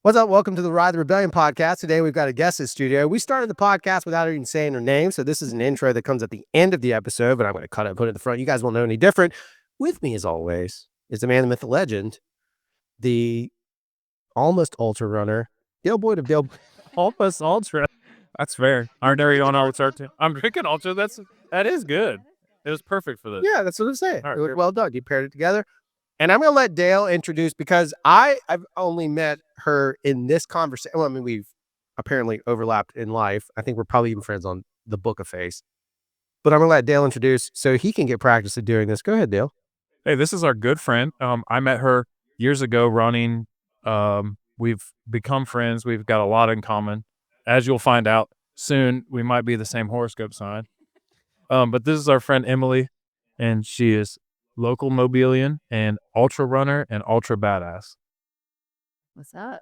What's up? Welcome to the Ride the Rebellion podcast. Today we've got a guest in the studio. We started the podcast without even saying her name, so this is an intro that comes at the end of the episode, but I'm going to cut it and put it in the front. You guys won't know any different. With me, as always, is the man, the myth, the legend, the almost ultra runner, Dale Boyd of Dale. Almost ultra. That's fair. Aren't there on ultra too? I'm drinking ultra. That is good. It was perfect for this. Yeah, that's what I'm saying. All right, It was sure. well done. You paired it together. And I'm going to let Dale introduce, because I've only met her in this conversation. Well, I mean, we've apparently overlapped in life. I think we're probably even friends on the Book of Face. But I'm going to let Dale introduce so he can get practice at doing this. Go ahead, Dale. Hey, this is our good friend. I met her years ago running. We've become friends. We've got a lot in common. As you'll find out soon, we might be the same horoscope sign. But this is our friend Emily, and she is local Mobilian and ultra runner and ultra badass. What's up?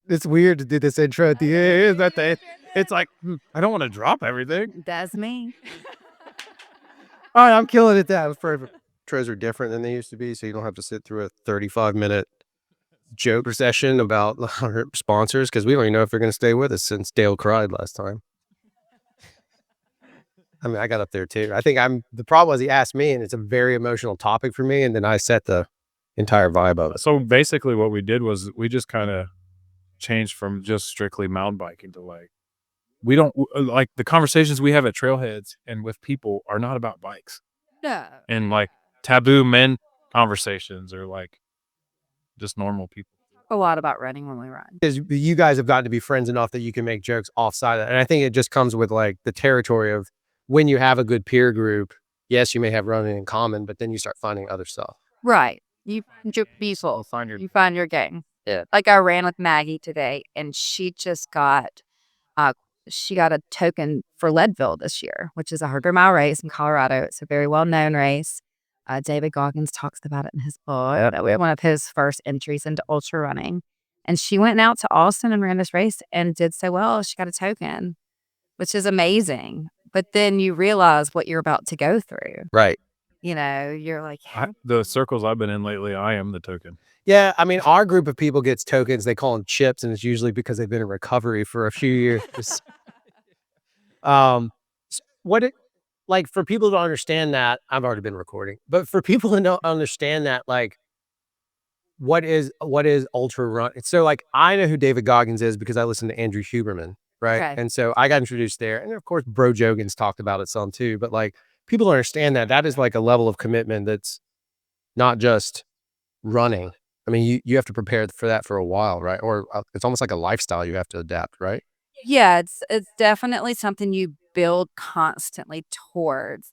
It's weird to do this intro at the end. It's like, I don't want to drop everything. That's me. All right, I'm killing it. That was perfect. Intros are different than they used to be, so you don't have to sit through a 35-minute joke session about our sponsors, because we don't even know if they're going to stay with us since Dale cried last time. I mean, I got up there too. I think the problem was he asked me, and it's a very emotional topic for me, and then I set the entire vibe of it. So basically what we did was we just kind of changed from just strictly mountain biking to we don't like the conversations we have at trailheads and with people are not about bikes No. and taboo men conversations or just normal people. A lot about running when we run. Because you guys have gotten to be friends enough that you can make jokes offside of that. And I think it just comes with the territory of when you have a good peer group. Yes, you may have running in common, but then you start finding other stuff. Right. You find your people. You find your gang. Yeah. Like I ran with Maggie today, and she just got a token for Leadville this year, which is a 100-mile race in Colorado. It's a very well-known race. David Goggins talks about it in his book. We had one of his first entries into ultra running. And she went out to Austin and ran this race and did so well. She got a token, which is amazing. But then you realize what you're about to go through. Right. You know, you're like, The circles I've been in lately, I am the token. Yeah. I mean, our group of people gets tokens. They call them chips, and it's usually because they've been in recovery for a few years. For people to understand that, I've already been recording, but for people to understand that, what is ultra run? So I know who David Goggins is because I listen to Andrew Huberman, right? Okay. And so I got introduced there, and of course Bro Jogans talked about it some too. But people don't understand that is a level of commitment that's not just running. I mean, you have to prepare for that for a while, right? Or it's almost like a lifestyle you have to adapt, right? yeah, it's definitely something you build constantly towards.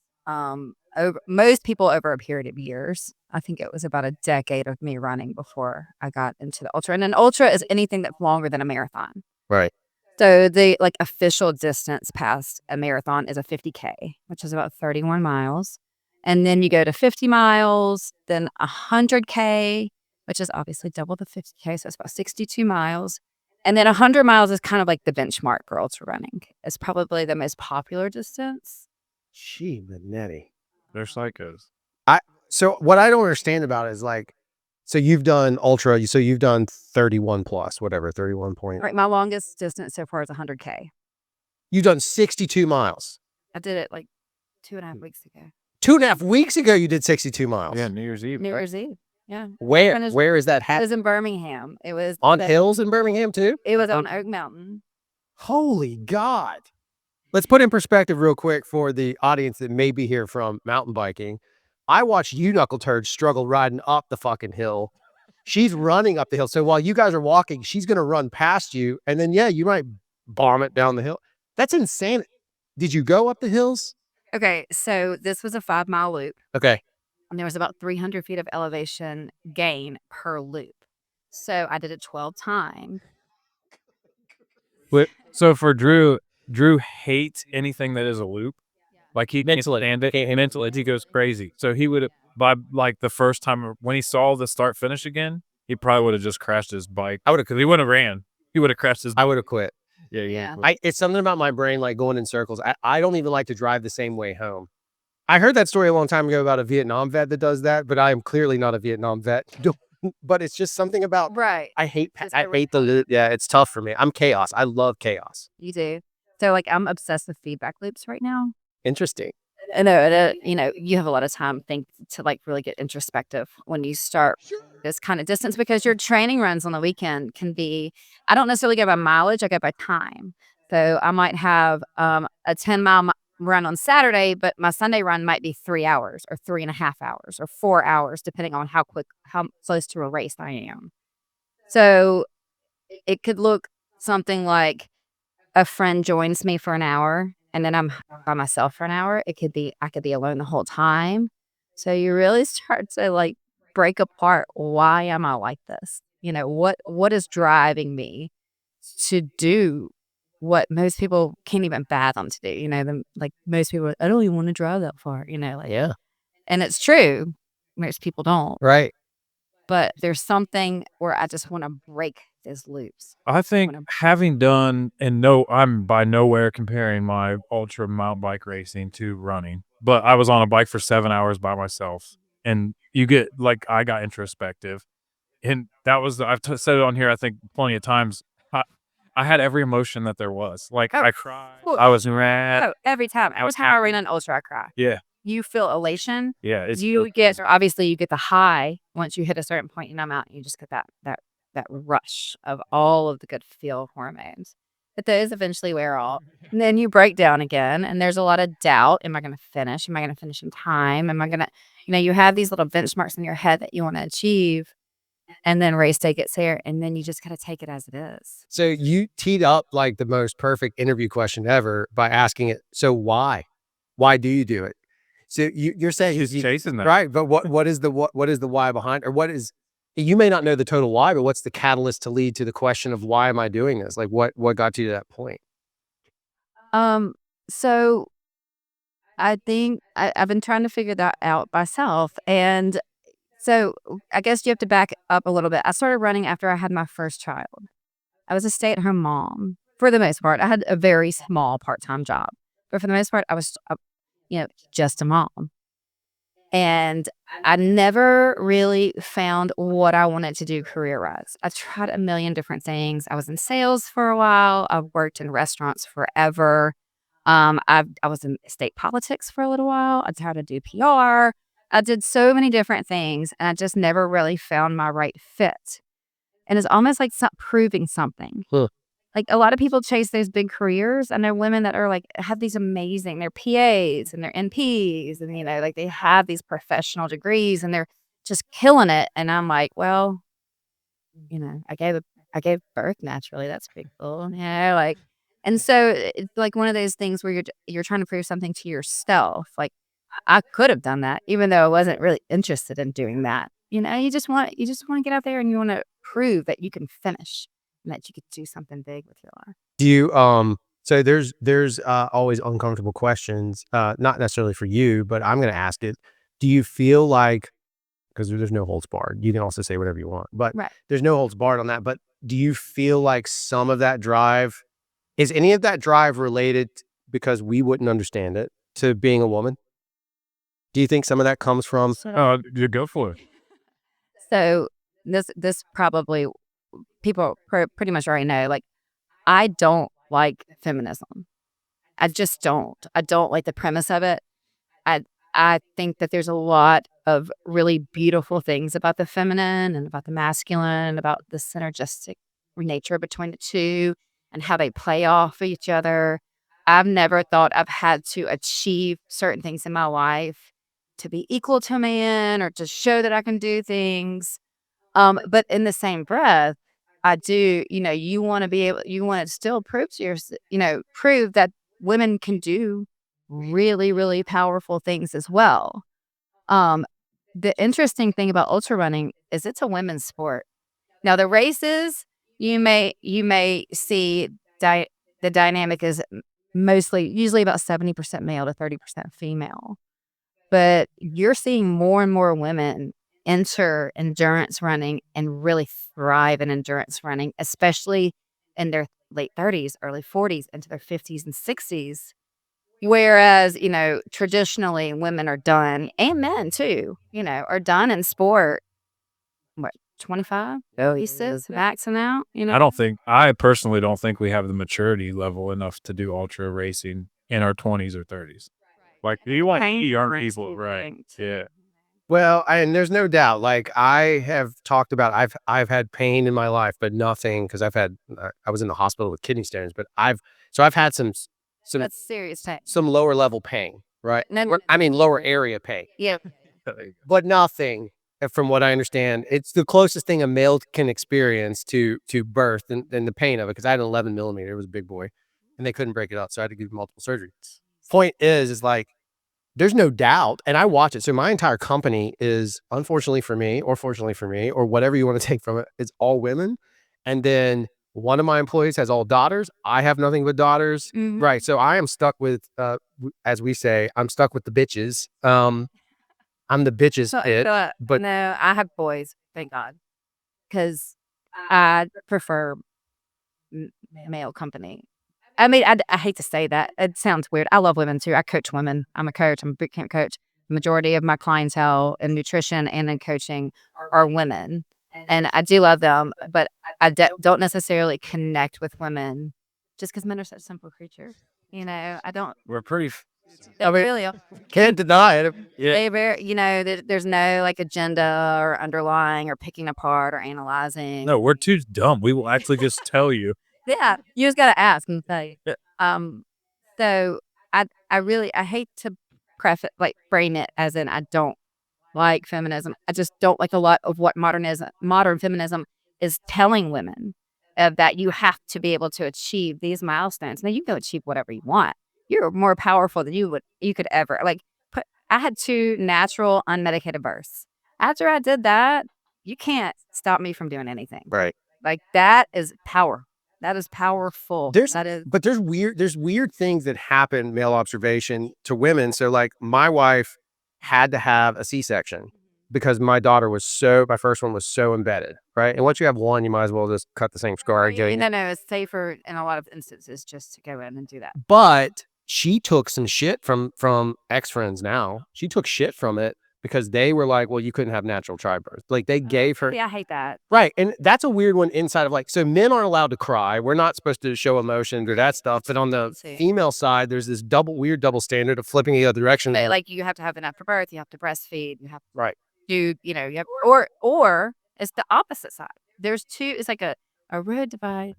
Most people over a period of years. I think it was about a decade of me running before I got into the ultra. And an ultra is anything that's longer than a marathon. Right. So the official distance past a marathon is a 50K, which is about 31 miles. And then you go to 50 miles, then 100K, which is obviously double the 50K. So it's about 62 miles. And then 100 miles is kind of like the benchmark for ultra running. It's probably the most popular distance. Gee, Manetti. They're psychos. So what I don't understand about it is so you've done ultra, so you've done 31 plus, whatever, 31 point. Right, my longest distance so far is 100K. You've done 62 miles. I did it 2.5 weeks ago. 2.5 weeks ago, you did 62 miles. Yeah, New Year's Eve. New right? Year's Eve. Yeah. Where is that It happening? was in Birmingham. It was On hills in Birmingham too? It was on Oak Mountain. Holy God. Let's put in perspective real quick for the audience that may be here from mountain biking. I watched you knuckle turds struggle riding up the fucking hill. She's running up the hill. So while you guys are walking, she's going to run past you. And then, you might bomb it down the hill. That's insane. Did you go up the hills? Okay, so this was a 5-mile loop. Okay. And there was about 300 feet of elevation gain per loop. So I did it 12 times. So for Drew hates anything that is a loop. He can't stand it. Mentally, he goes crazy. So he would, by the first time when he saw the start finish again, he probably would have just crashed his bike. I would have, because he wouldn't have ran. He would have crashed his bike. I would have quit. Yeah. It's something about my brain going in circles. I don't even like to drive the same way home. I heard that story a long time ago about a Vietnam vet that does that, but I am clearly not a Vietnam vet. but it's just something about Right. I hate Just I hate the yeah, it's tough for me. I'm chaos. I love chaos. You do. So, like, I'm obsessed with feedback loops right now. Interesting. I know, you have a lot of time to like really get introspective when you start this kind of distance because your training runs on the weekend can be. I don't necessarily go by mileage; I go by time. So I might have a 10-mile run on Saturday, but my Sunday run might be 3 hours or 3.5 hours or 4 hours, depending on how close to a race I am. So it could look something like a friend joins me for an hour and then I'm by myself for an hour. I could be alone the whole time. So you really start to like break apart, why am I like this? What is driving me to do what most people can't even fathom to do. Like most people, I don't even want to drive that far, like, Yeah. and it's true. Most people don't, Right. but there's something where I just want to break those loops. I think Wanna- having done and no, I'm by nowhere comparing my ultra mountain bike racing to running, but I was on a bike for 7 hours by myself, and you get like, I got introspective, and that was said it on here, I think, plenty of times. I I had every emotion that there was. Like, Oh, I cried, well, I was mad. oh, every time. Every time I ran an ultra, I cry. Yeah, You feel elation. yeah, it's You get obviously you get the high once you hit a certain point and I'm out. You just get that rush of all of the good feel hormones. But those eventually wear off. And then you break down again and there's a lot of doubt. Am I gonna finish? Am I gonna finish in time? Am I gonna you have these little benchmarks in your head that you want to achieve. And then race day gets there and then you just gotta take it as it is. So you teed up like the most perfect interview question ever by asking it, so why? Why do you do it? So you're saying just you chasing that. right, but what is the why behind or what is you may not know the total why, but what's the catalyst to lead to the question of why am I doing this? Like what got you to that point? So I think I've been trying to figure that out myself. And so I guess you have to back up a little bit. I started running after I had my first child. I was a stay-at-home mom for the most part. I had a very small part-time job, but for the most part, I was, just a mom. And I never really found what I wanted to do career-wise. I tried a million different things. I was in sales for a while. I've worked in restaurants forever. I was in state politics for a little while. I tried to do PR. I did so many different things, and I just never really found my right fit. And it's almost like proving something. Huh. Like a lot of people chase those big careers. I know women that are like have these amazing, they're PAs and they're NPs, and like they have these professional degrees and they're just killing it. And I'm like, well, I gave birth naturally. That's pretty cool, like. And so it's like one of those things where you're trying to prove something to yourself. Like I could have done that, even though I wasn't really interested in doing that. You just want to get out there and you want to prove that you can finish and that you could do something big with your life. Do you so there's always uncomfortable questions, not necessarily for you, but I'm gonna ask it. Do you feel like because there's no holds barred. You can also say whatever you want, but Right. there's no holds barred on that. But do you feel like some of that drive is any of that drive related because we wouldn't understand it to being a woman? Do you think some of that comes from Oh, you go for it. So this probably people pretty much already know. Like I don't like feminism. I just don't. I don't like the premise of it. I I think that there's a lot of really beautiful things about the feminine and about the masculine, about the synergistic nature between the two and how they play off each other. I've never thought I've had to achieve certain things in my life to be equal to a man or to show that I can do things. But in the same breath, I do, you want to still prove to prove that women can do really, really powerful things as well. Um, the interesting thing about ultra running is it's a women's sport. Now the races, you may see the dynamic is usually about 70% male to 30% female. But you're seeing more and more women enter endurance running and really thrive in endurance running, especially in their late 30s, early 40s, into their 50s and 60s. Whereas, traditionally women are done, and men too, are done in sport. What? 25, 26, maxing out, you know? I personally don't think we have the maturity level enough to do ultra racing in our 20s or 30s. Like, you want young people, right? Yeah. Well, and there's no doubt, like, I have talked about I've had pain in my life, but nothing because I was in the hospital with kidney stones, but I've had some That's serious time. some lower level pain, right? No, I mean, lower area pain, yeah. but nothing, from what I understand, it's the closest thing a male can experience to birth and the pain of it, because I had an 11 millimeter, it was a big boy, and they couldn't break it up, so I had to do multiple surgeries. Point is like, there's no doubt, and I watch it. So my entire company is, unfortunately for me, or fortunately for me, or whatever you want to take from it, it's all women. And then one of my employees has all daughters. I have nothing but daughters. Mhm. Right. So I am stuck with, as we say, I'm stuck with the bitches. I'm the bitches pit, but no, I have boys, thank God, because I prefer male company. I mean, I hate to say that. It sounds weird. I love women too. I coach women. I'm a coach. I'm a boot camp coach. Majority of my clientele in nutrition and in coaching are women, and I do love them. But I don't necessarily connect with women just because men are such simple creatures. You know, I don't. We're pretty. They really are. can't deny it. Yeah. They very, you know, there's no like agenda or underlying or picking apart or analyzing. No, we're too dumb. We will actually just tell you. Yeah, you just gotta ask and say. Yeah. So I hate to frame it as in I don't like feminism. I just don't like a lot of what modern feminism is telling women, that you have to be able to achieve these milestones. Now you can achieve whatever you want. You're more powerful than you could ever I had 2 natural unmedicated births. After I did that, you can't stop me from doing anything. Right. Like that is power. That is powerful. But there's weird things that happen, male observation, to women. So like my wife had to have a C-section because my first one was so embedded, right? And once you have one, you might as well just cut the same scar and go. No, it's safer in a lot of instances just to go in and do that. But she took some shit from ex-friends now. She took shit from it because they were like, well, you couldn't have natural childbirth. Like they gave her. Yeah, I hate that. Right. And that's a weird one inside of like, so men aren't allowed to cry. We're not supposed to show emotion or that stuff. But on the female side, there's this weird double standard of flipping the other direction. But like you have to have an after birth, you have to breastfeed, you have to Right. do, you have, or it's the opposite side. There's two, it's like a road divide.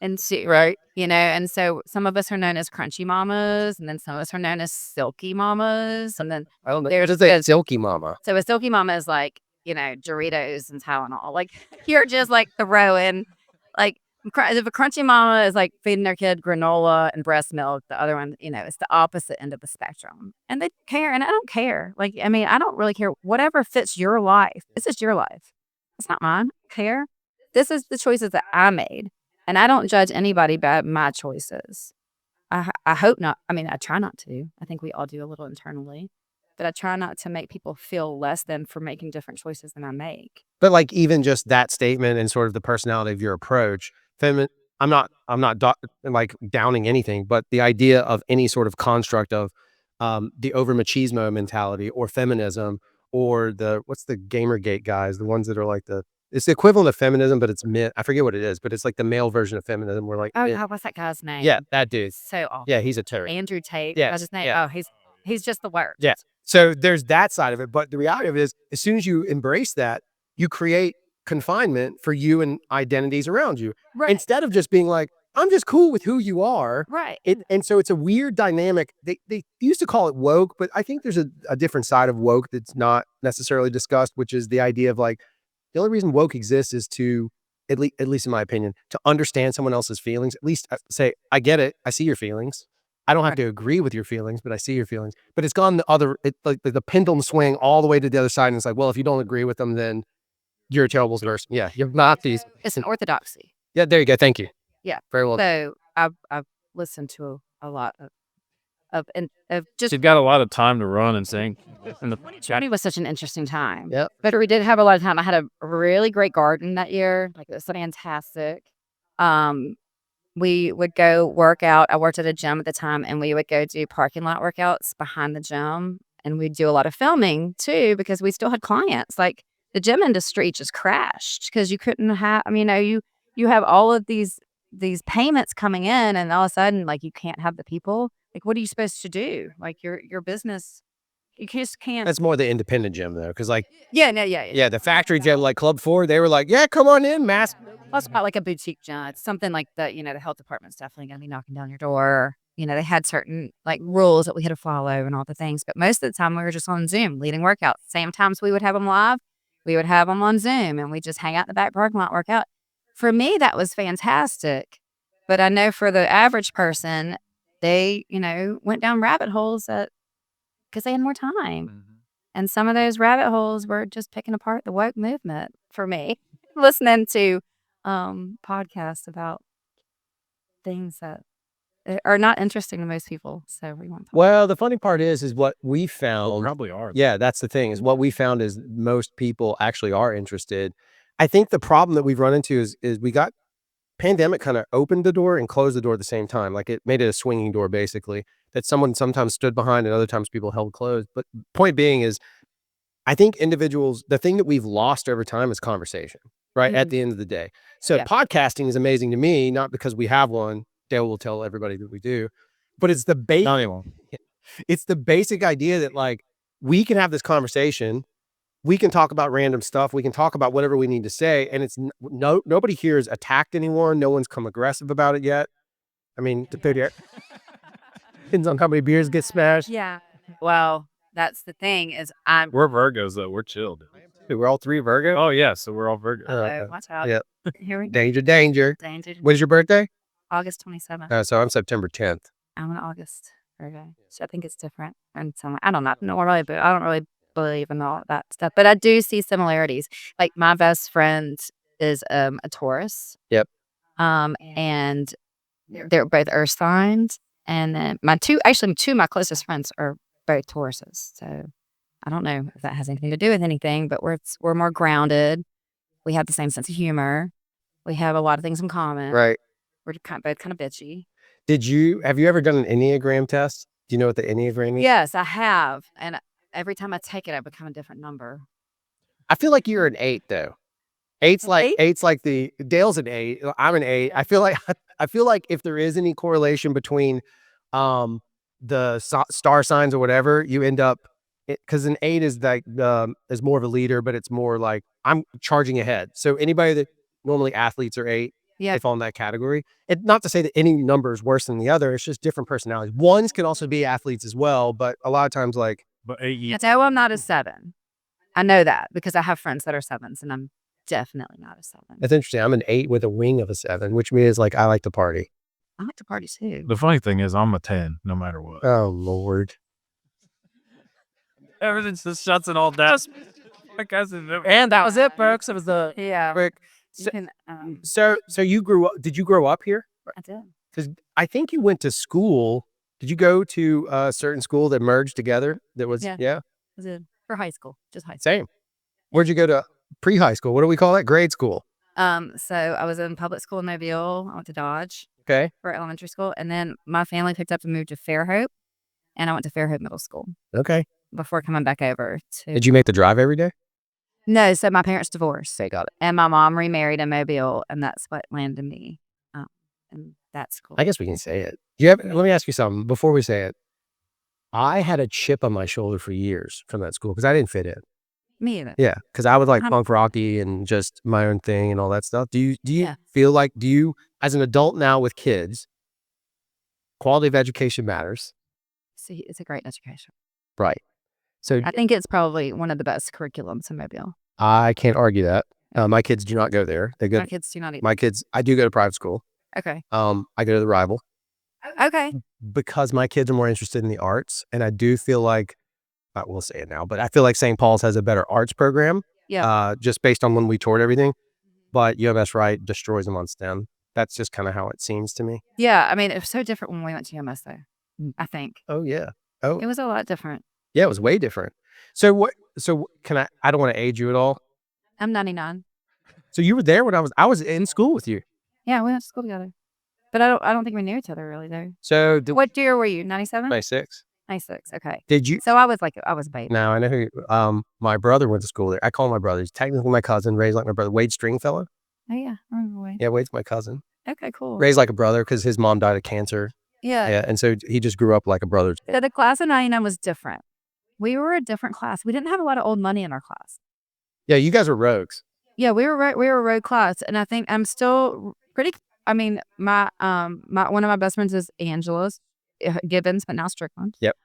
And so, Right. and so some of us are known as crunchy mamas, and then some of us are known as silky mamas, and then I don't know. There's a silky mama. so a silky mama is like, Doritos and Tylenol. Like you're just like throwing, like if a crunchy mama is like feeding their kid granola and breast milk, the other one, it's the opposite end of the spectrum. And they care, and I don't care. Like, I mean, I don't really care. Whatever fits your life. This is your life. It's not mine. I care. This is the choices that I made. And I don't judge anybody by my choices. I hope not. I mean, I try not to. I think we all do a little internally. But I try not to make people feel less than for making different choices than I make. But like even just that statement and sort of the personality of your approach, I'm not like downing anything, but the idea of any sort of construct of the over machismo mentality or feminism or what's the Gamergate guys, the ones that are like it's the equivalent of feminism, but it's I forget what it is, but it's like the male version of feminism. We're like, oh God, what's that guy's name? Yeah, that dude. So awful. Yeah, he's a turd. Andrew Tate. Yeah, That's his name. yeah. Oh, he's just the worst. Yeah. So there's that side of it. But the reality of it is, as soon as you embrace that, you create confinement for you and identities around you. Right. Instead of just being like, I'm just cool with who you are. Right. And so it's a weird dynamic. They used to call it woke, but I think there's a different side of woke that's not necessarily discussed, which is the idea of like, the only reason woke exists is to, at least in my opinion, to understand someone else's feelings. At least say, I get it. I see your feelings. I don't have to agree with your feelings, but I see your feelings. But it's gone like the pendulum swing all the way to the other side. And it's like, well, if you don't agree with them, then you're a terrible person. Yeah, you're Nazis. It's an orthodoxy. Yeah, there you go. Thank you. Yeah. Very well. So I've listened to a lot of just. She's got a lot of time to run and sing. And the 2020 was such an interesting time. Yep. But we did have a lot of time. I had a really great garden that year. Like it was fantastic. We would go work out. I worked at a gym at the time, and we would go do parking lot workouts behind the gym. And we'd do a lot of filming too, because we still had clients. Like the gym industry just crashed because you couldn't have. I mean, you have all of these payments coming in, and all of a sudden, like, you can't have the people. Like, what are you supposed to do? Like, your business, you just can't. That's more the independent gym though, because like Yeah, no, yeah, yeah, the factory gym like Club 4, they were like, yeah, come on in, mask. Plus, about like a boutique gym. It's something like that. The health department's definitely going to be knocking down your door. They had certain like rules that we had to follow and all the things. But most of the time, we were just on Zoom leading workouts. Same times we would have them live, we would have them on Zoom, and we just hang out in the back parking lot, work out. For me, that was fantastic. But I know for the average person, they went down rabbit holes because they had more time. Mhm. And some of those rabbit holes were just picking apart the woke movement for me, listening to podcasts about things that are not interesting to most people. So we want to talk. Well, the funny part is what we found. Probably are. Yeah, that's the thing, is what we found is most people actually are interested. I think the problem that we've run into is we got pandemic kind of opened the door and closed the door at the same time. Like it made it a swinging door, basically, that someone sometimes stood behind and other times people held closed. But point being is, I think individuals, the thing that we've lost over time is conversation, right? At Mhm. the end of the day. So Yeah. podcasting is amazing to me, not because we have one. Dale will tell everybody that we do, but it's the base. Not anymore. It's the basic idea that like we can have this conversation. We can talk about random stuff. We can talk about whatever we need to say. And it's nobody here is attacked anyone. No one's come aggressive about it yet. I mean, depends on how many beers get smashed. Yeah. Well, that's the thing is We're Virgos though. We're chilled. We're all three Virgo. Oh yeah, so we're all Virgos. watch out. Yeah. Here we go. Danger, danger. Danger. When's your birthday? August 27th. So I'm September 10th. I'm an August Virgo. So I think it's different. And so I don't know. But I don't really believe in all that stuff. But I do see similarities. Like my best friend is a Taurus. Yep. And they're both earth signs. And then two of my closest friends are both Tauruses. So I don't know if that has anything to do with anything, but we're more grounded. We have the same sense of humor. We have a lot of things in common. Right. We're both kind of bitchy. Have you ever done an Enneagram test? Do you know what the Enneagram is? Yes, I have. And every time I take it, I become a different number. I feel like you're an 8 though. Eight's like the Dale's an 8. I'm an 8. I feel like if there is any correlation between the star signs or whatever, you end up, because an 8 is like is more of a leader, but it's more like I'm charging ahead. So anybody that normally athletes are 8, Yeah. they fall in that category. And not to say that any number is worse than the other. It's just different personalities. Ones can also be athletes as well, but a lot of times like But 8 years. No, I'm not a 7. I know that because I have friends that are 7s, and I'm definitely not a 7. that's interesting. I'm an 8 with a wing of a 7, which means like I like to party. I like to party too. The funny thing is, I'm a 10, no matter what. Oh Lord. Everything just shuts it all down. And that was it, folks. It was the Yeah. quick. You can, So you grew up, did you grow up here? I did. Because I think you went to school. Did you go to a certain school that merged together? That was, Yeah. I did. For high school. Just high school. Same. Where'd you go to pre-high school? What do we call that? Grade school. So I was in public school in Mobile. I went to Dodge Okay. for elementary school. And then my family picked up and moved to Fairhope. And I went to Fairhope Middle School Okay. before coming back over to. Did you make the drive every day? No, so my parents divorced. They got it. And my mom remarried in Mobile, and that's what landed me in that school. I guess we can say it. Let me ask you something before we say it. I had a chip on my shoulder for years from that school because I didn't fit in. Me either. Yeah, because I was like Uh-huh. punk rocky and just my own thing and all that stuff. Do you Yeah. feel like, as an adult now with kids, quality of education matters, See, it's a great education. right? So I think it's probably one of the best curriculums in Mobile. I can't argue that. My kids do not go there. They go. My kids do not eat. My kids, I do go to private school. Okay. I go to the rival Okay. because my kids are more interested in the arts, and I do feel like, I will say it now, but I feel like St. Paul's has a better arts program. Yeah. Just based on when we toured everything, but UMS right destroys them on STEM. That's just kind of how it seems to me. Yeah. I mean, it was so different when we went to UMS, though. I think Oh yeah. it was a lot different. Yeah, it was way different. So what? So I don't want to age you at all. I'm 99. So you were there when I was in school with you. Yeah, we went to school together. But I don't think we knew each other really, though. So What year were you? 97? 96. 96. Okay. Did you? So I was a baby. No, I know who. My brother went to school there. I call him my brother. He's technically my cousin, raised like my brother. Wade Stringfellow. Oh yeah, I remember Wade. Yeah, Wade's my cousin. Okay, cool. Raised like a brother because his mom died of cancer. Yeah. Yeah, and so he just grew up like a brother. So the class of 99 was different. We were a different class. We didn't have a lot of old money in our class. Yeah, you guys were rogues. Yeah, we were a road class, and I think I'm still pretty. I mean, my one of my best friends is Angela's Gibbons, but now Strickland. Yep.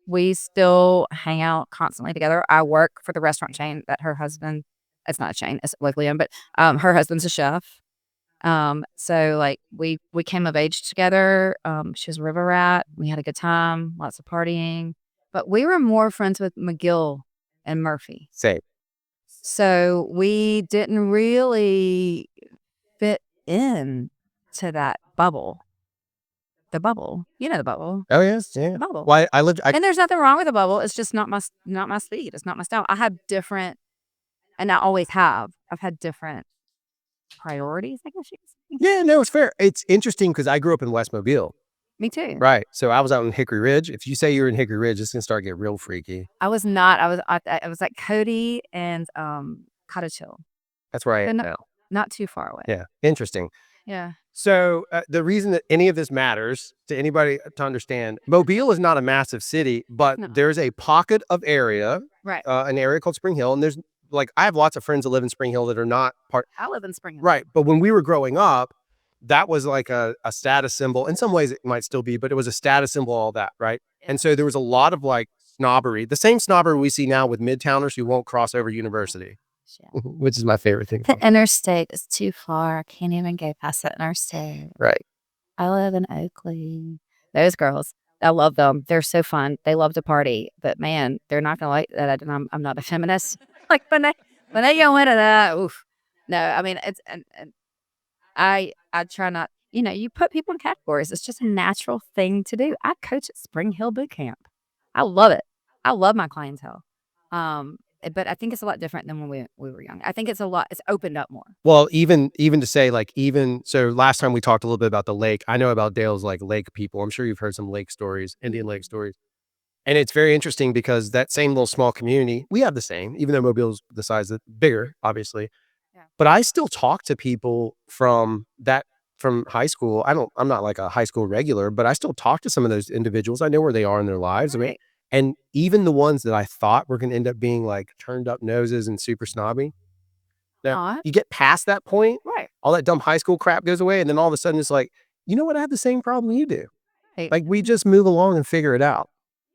We still hang out constantly together. I work for the restaurant chain that her husband. It's not a chain; it's locally owned, but her husband's a chef. So like we came of age together. She was a river rat. We had a good time, lots of partying, but we were more friends with McGill and Murphy. Same. So we didn't really fit in to that bubble. The bubble. You know the bubble. Oh yes, yeah. The bubble. Why I lived. And there's nothing wrong with the bubble. It's just not my speed. It's not my style. I have different, and I always have. I've had different priorities, I guess you could say. Yeah, no, it's fair. It's interesting because I grew up in West Mobile. Me too. Right. So I was out in Hickory Ridge. If you say you're in Hickory Ridge, it's gonna start getting real freaky. I was not. I was like Cody and Cottage Hill. That's where I am They're now. Not too far away. Yeah. Interesting. Yeah. So the reason that any of this matters to anybody to understand, Mobile is not a massive city, but No. there's a pocket of area, Right. an area called Spring Hill, and there's like I have lots of friends that live in Spring Hill that are not part. I live in Spring Hill. Right. But when we were growing up, that was like a status symbol. In some ways, it might still be, but it was a status symbol, all that, right? Yeah. And so there was a lot of like snobbery, the same snobbery we see now with Midtowners who won't cross over University, Yeah. which is my favorite thing. The interstate is too far. I can't even go past the interstate. Right. I live in Oakley. Those girls, I love them. They're so fun. They love to party, but man, they're not gonna like that. I'm not a feminist. Like when they go into that, oof. No, I mean it's and I try not. You know, you put people in categories. It's just a natural thing to do. I coach at Spring Hill Boot Camp. I love it. I love my clientele. But I think it's a lot different than when we were young. I think it's opened up more. Well, even to say like so last time we talked a little bit about the lake. I know about Dale's like lake people. I'm sure you've heard some lake stories, Indian lake stories. And it's very interesting because that same little small community, we have the same, even though Mobile's the size of bigger, obviously. Yeah. But I still talk to people from high school. I'm not like a high school regular, but I still talk to some of those individuals. I know where they are in their lives. Right. I mean, and even the ones that I thought were going to end up being like turned up noses and super snobby. Now, Not. you get past that point, Right. all that dumb high school crap goes away. And then all of a sudden it's like, you know what? I have the same problem you do. Right. Like we just move along and figure it out.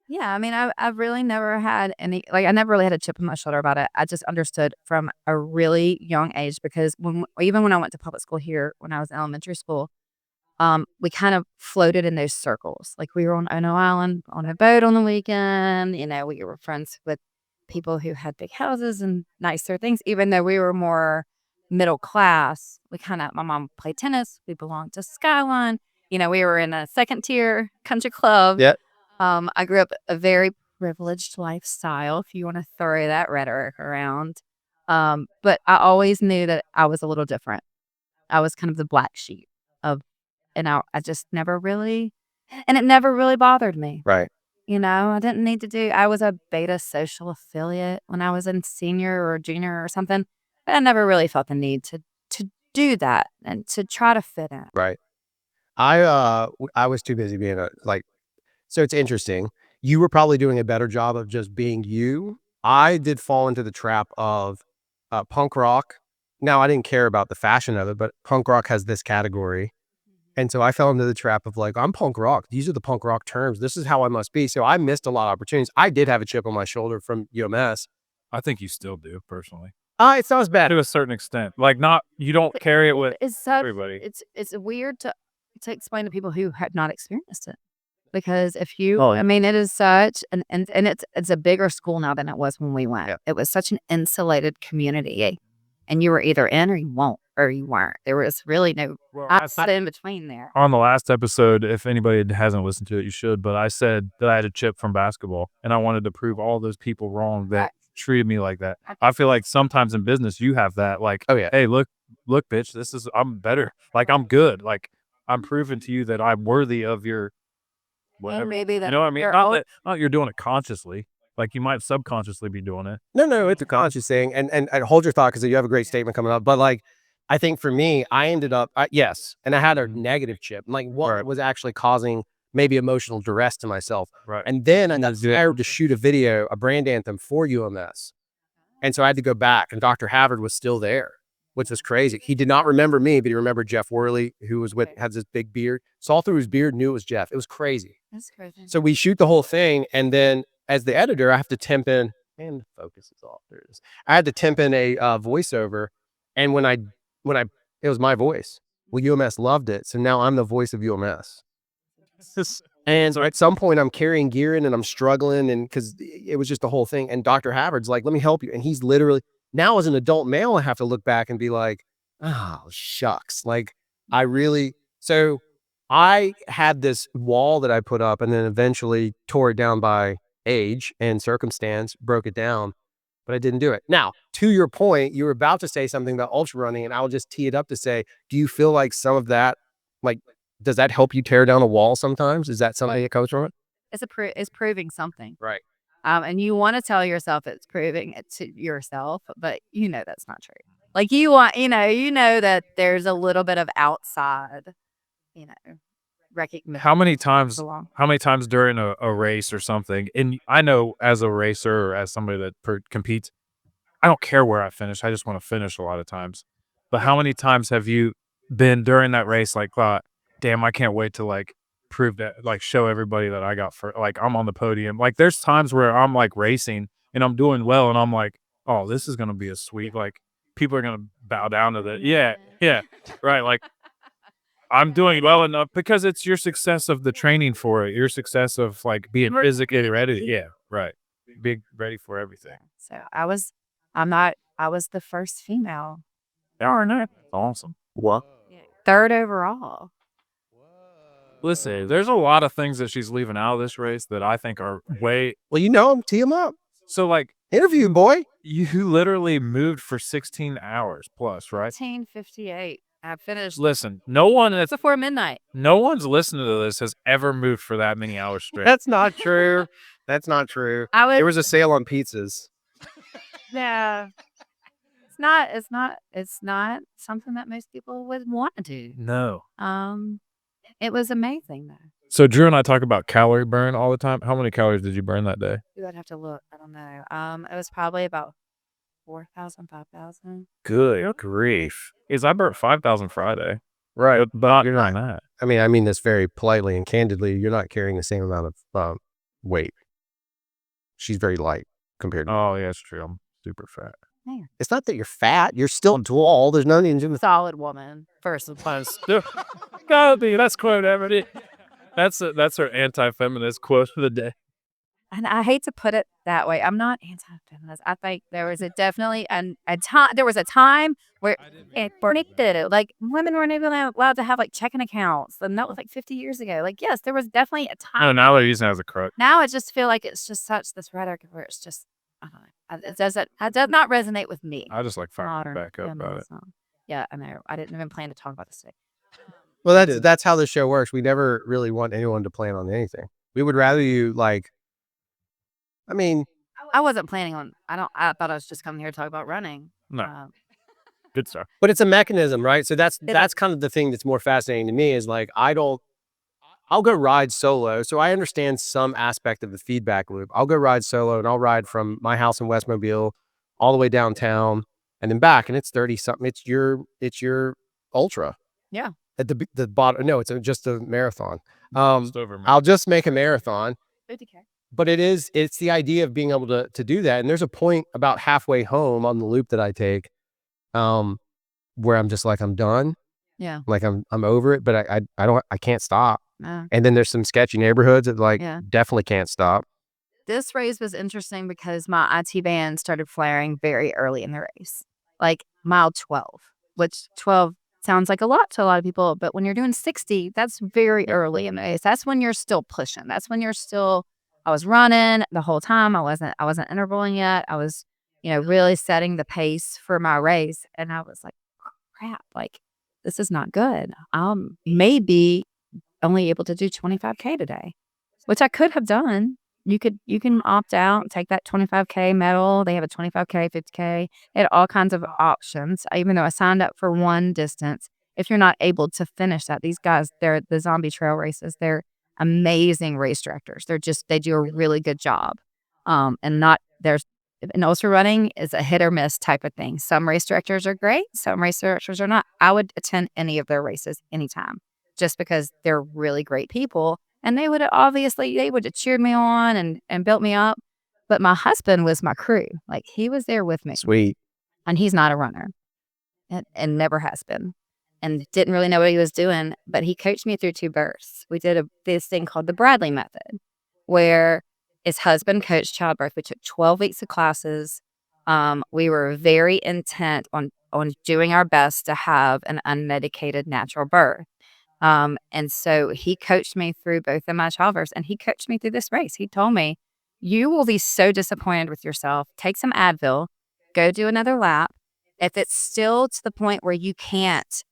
Yeah, I mean, I've really never had I never really had a chip on my shoulder about it. I just understood from a really young age because even when I went to public school here, when I was in elementary school, we kind of floated in those circles. Like we were on Ono Island on a boat on the weekend. You know, we were friends with people who had big houses and nicer things. Even though we were more middle class, my mom played tennis. We belonged to Skyline. You know, we were in a second tier country club. Yeah. I grew up a very privileged lifestyle, if you want to throw that rhetoric around. But I always knew that I was a little different. I was kind of the black sheep and I just never really, and it never really bothered me. Right. You know, I didn't need to I was a beta social affiliate when I was in senior or junior or something. But I never really felt the need to do that and to try to fit in. Right. I was too busy being so it's interesting. You were probably doing a better job of just being you. I did fall into the trap of punk rock. Now, I didn't care about the fashion of it, but punk rock has this category. And so I fell into the trap of like, I'm punk rock. These are the punk rock terms. This is how I must be. So I missed a lot of opportunities. I did have a chip on my shoulder from UMS. I think you still do, personally. It sounds bad. To a certain extent. Like you don't carry it with everybody. It's weird to explain to people who have not experienced it. Because if you, Oh, I mean, it is such, and it's a bigger school now than it was when we went. Yeah. It was such an insulated community, and you were either in or you weren't. There was really no opposite in between there. On the last episode, if anybody hasn't listened to it, you should. But I said that I had a chip from basketball, and I wanted to prove all those people wrong that treated me like that. I feel like sometimes in business you have that, like, oh yeah, hey, look, bitch, I'm better. Like I'm good. Like I'm proving to you that I'm worthy of your whatever. maybe You that know what I mean? they're Not all- that not you're doing it consciously. Like you might subconsciously be doing it. No, it's a conscious thing, and hold your thought because you have a great statement coming up. But like, I think for me, I ended up yes, and I had a negative chip, like what Right. was actually causing maybe emotional duress to myself, Right. and then I got That's it. hired to shoot a video, a brand anthem for UMS, and so I had to go back, and Dr. Havard was still there, which was crazy. He did not remember me, but he remembered Jeff Worley, who was with has this big beard, saw through his beard, knew it was Jeff. It was crazy. That's crazy. So we shoot the whole thing, and then as the editor, I have to temp in, and the focus is off. There it is. I had to temp in a voiceover, and when I it was my voice. Well, UMS loved it, so now I'm the voice of UMS. And so at some point, I'm carrying gear in, and I'm struggling, and because it was just the whole thing. And Dr. Havard's like, "Let me help you," and he's literally now as an adult male, I have to look back and be like, "Oh shucks!" Like I really so. I had this wall that I put up and then eventually tore it down by age and circumstance, broke it down, but I didn't do it. Now, to your point, you were about to say something about ultra running, and I'll just tee it up to say, do you feel like some of that, like, does that help you tear down a wall sometimes? Is that something that comes from it? It's proving something. Right. And you want to tell yourself it's proving it to yourself, but you know that's not true. Like you want, you know that there's a little bit of outside, recognition. How many times belong. during a race or something, and I know as a racer or as somebody that competes, I don't care where I finish. I just want to finish a lot of times. But how many times have you been during that race like thought, damn, I can't wait to like prove that, like show everybody that I got for like I'm on the podium. Like there's times where I'm like racing and I'm doing well and I'm like, oh, this is gonna be a sweet like people are gonna bow down to that. Yeah, right. Like I'm doing well enough because it's your success of the training for it, your success of like being physically ready. Yeah, right. Being ready for everything. So I was the first female, Darn it. Awesome. What? third overall. Listen, there's a lot of things that she's leaving out of this race that I think are way Well, you know him, tee him up. so like Interview him, boy. you literally moved for 16 hours plus, right? 1858. I finished Listen, no one that's before midnight. no one's listening to this has ever moved for that many hours straight. That's not true. That's not true. I would. There was a sale on pizzas. Yeah. It's not something that most people would want to do. No. It was amazing though. So Drew and I talk about calorie burn all the time. How many calories did you burn that day? You would have to look. I don't know. It was probably about 4,000, 5,000. Good grief. Is I burnt 5,000 Friday. Right. But You're not not. that. I mean, I mean this very politely and candidly. You're not carrying the same amount of weight. She's very light compared to. Oh, yeah, it's true. I'm super fat. Man. It's not that you're fat. You're still tall. There's nothing to do with. Solid woman. First of all. Gotta be. That's quote every. That's her anti-feminist quote of the day. And I hate to put it that way. I'm not anti-feminist. I think there was definitely a time. There was a time where it predicted like women weren't even allowed to have like checking accounts, and that was like 50 years ago. Like yes, there was definitely a time. Oh, now they're using it as a crutch. Now I just feel like it's just such this rhetoric where it's just I don't know. It does not resonate with me. I just like firing Modern back up about it. feminism. Yeah, I know. I didn't even plan to talk about this today. Well, that's how the show works. We never really want anyone to plan on anything. We would rather you like. I mean, I wasn't planning on. I thought I was just coming here to talk about running. No. Good stuff. but it's a mechanism, right? So that's is. kind of the thing that's more fascinating to me is like I'll go ride solo. So I understand some aspect of the feedback loop. I'll go ride solo and I'll ride from my house in West Mobile all the way downtown and then back. And it's 30 something. It's your ultra. Yeah. At the bottom. No, it's just a marathon. Just over, man. I'll just make a marathon. 50K. But it's the idea of being able to do that. And there's a point about halfway home on the loop that I take, where I'm just like, I'm done. Yeah. Like I'm over it, but I can't stop. No. And then there's some sketchy neighborhoods that like definitely can't stop. This race was interesting because my IT band started flaring very early in the race, like mile 12, which 12 sounds like a lot to a lot of people. But when you're doing 60, that's very early in the race. That's when you're still pushing. That's when I was running the whole time. I wasn't intervaling yet. I was, really setting the pace for my race. And I was like, crap, like this is not good. Maybe only able to do 25K today. which I could have done. You can opt out and take that 25K medal. They have a 25K, 50K. They had all kinds of options. Even though I signed up for one distance, if you're not able to finish that, these guys, they're the zombie trail races. They're amazing race directors. They do a really good job. And not there's and ultra running is a hit or miss type of thing. Some race directors are great. Some race directors are not. I would attend any of their races anytime just because they're really great people. And they would have cheered me on and built me up. But my husband was my crew. Like he was there with me. Sweet. And he's not a runner and never has been and didn't really know what he was doing. But he coached me through 2 births. We did this thing called the Bradley method where his husband coached childbirth. We took 12 weeks of classes. We were very intent on doing our best to have an unmedicated natural birth. And so he coached me through both of my childbirths and he coached me through this race. He told me, you will be so disappointed with yourself. Take some Advil, go do another lap. If it's still to the point where you can't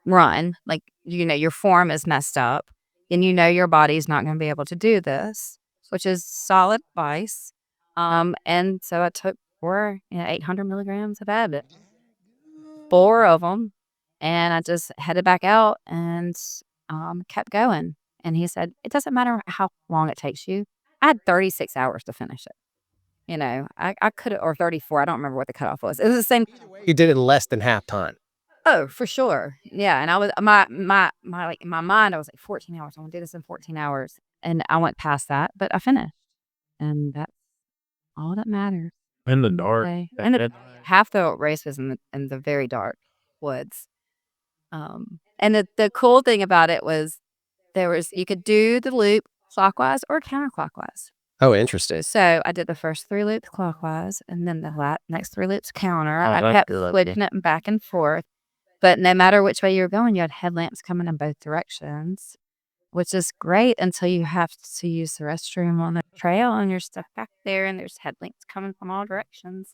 run, like, your form is messed up, then your body's not going to be able to do this, which is solid advice. And so I took 800 milligrams of Advil, 4 of them. And I just headed back out and kept going. And he said, it doesn't matter how long it takes you. I had 36 hours to finish it. I could have, or 34. I don't remember what the cutoff was. It was the same. You did it in less than half time. Oh, for sure. Yeah. And I was, my in my mind, I was like 14 hours. I want to do this in 14 hours. And I went past that, but I finished. And that's all that matters. In the dark. And half the race was in the very dark woods. And the cool thing about it was you could do the loop clockwise or counterclockwise. Oh, interesting. So I did the first 3 loops clockwise and then the next 3 loops counter. Oh, I that's kept good. switching it back and forth. But no matter which way you were going, you had headlamps coming in both directions, which is great until you have to use the restroom on the trail and you're stuck back there and there's headlamps coming from all directions.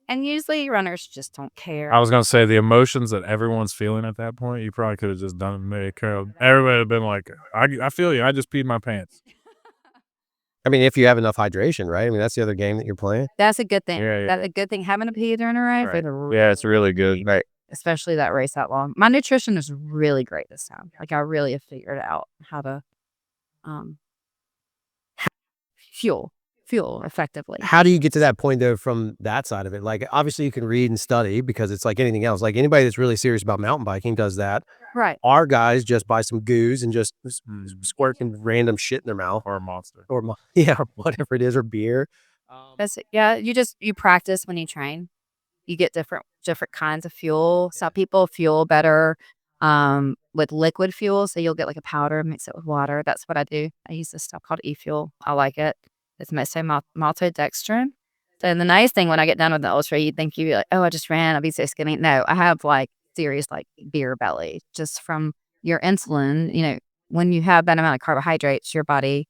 And usually runners just don't care. I was going to say the emotions that everyone's feeling at that point, you probably could have just done it. Everybody would have been like, I feel you. I just peed my pants. I mean, if you have enough hydration, right? I mean, that's the other game that you're playing. That's a good thing. Yeah. That's a good thing. Having a pee during a race. Right. Yeah, it's really good. Right. Especially that race that long. My nutrition is really great this time. Like I really have figured out how to fuel effectively. How do you get to that point though from that side of it? Like obviously you can read and study because it's like anything else. Like anybody that's really serious about mountain biking does that. Right. Our guys just buy some goos and just squirting random shit in their mouth. Or a monster. Or whatever it is, or beer. That's it. Yeah, you practice when you train. You get different kinds of fuel. Some people fuel better with liquid fuel, so you'll get like a powder, mix it with water. That's what I do. I use this stuff called e-fuel. I like it. It's mostly maltodextrin. So the nice thing when I get done with the ultra, you think you'd be like, oh, I just ran, I'll be so skinny. No, I have like serious like beer belly just from your insulin. When you have that amount of carbohydrates, your body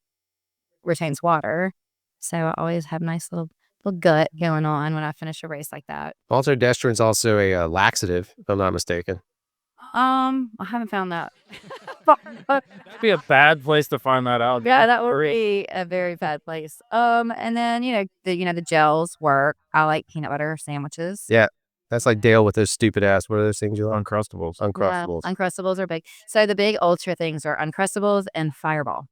retains water. So I always have nice little gut going on when I finish a race like that. Maltodextrin is also a laxative, if I'm not mistaken. I haven't found that. That'd be a bad place to find that out. Yeah, that would be a very bad place. And then the gels work. I like peanut butter sandwiches. Yeah, that's like Dale with those stupid ass. What are those things you like? Uncrustables. Uncrustables. Yeah, Uncrustables are big. So the big ultra things are Uncrustables and Fireball.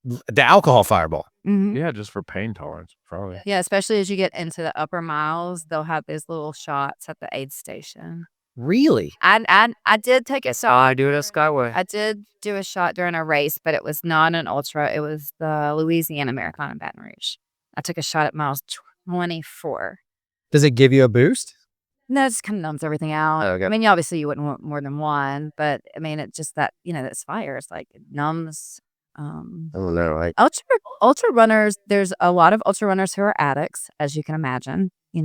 The alcohol Fireball. Mm-hmm. Yeah, just for pain tolerance, probably. Yeah, especially as you get into the upper miles, they'll have those little shots at the aid station. Really? I did take a shot. I do it at Skyway. I did do a shot during a race, but it was not an ultra. It was the Louisiana Marathon in Baton Rouge. I took a shot at miles 24. Does it give you a boost? No, it just kind of numbs everything out. Oh, okay. I mean, obviously you wouldn't want more than one, but I mean, it's just that, that's fire. It's like it numbs. I don't know. Ultra runners, there's a lot of ultra runners who are addicts, as you can imagine. You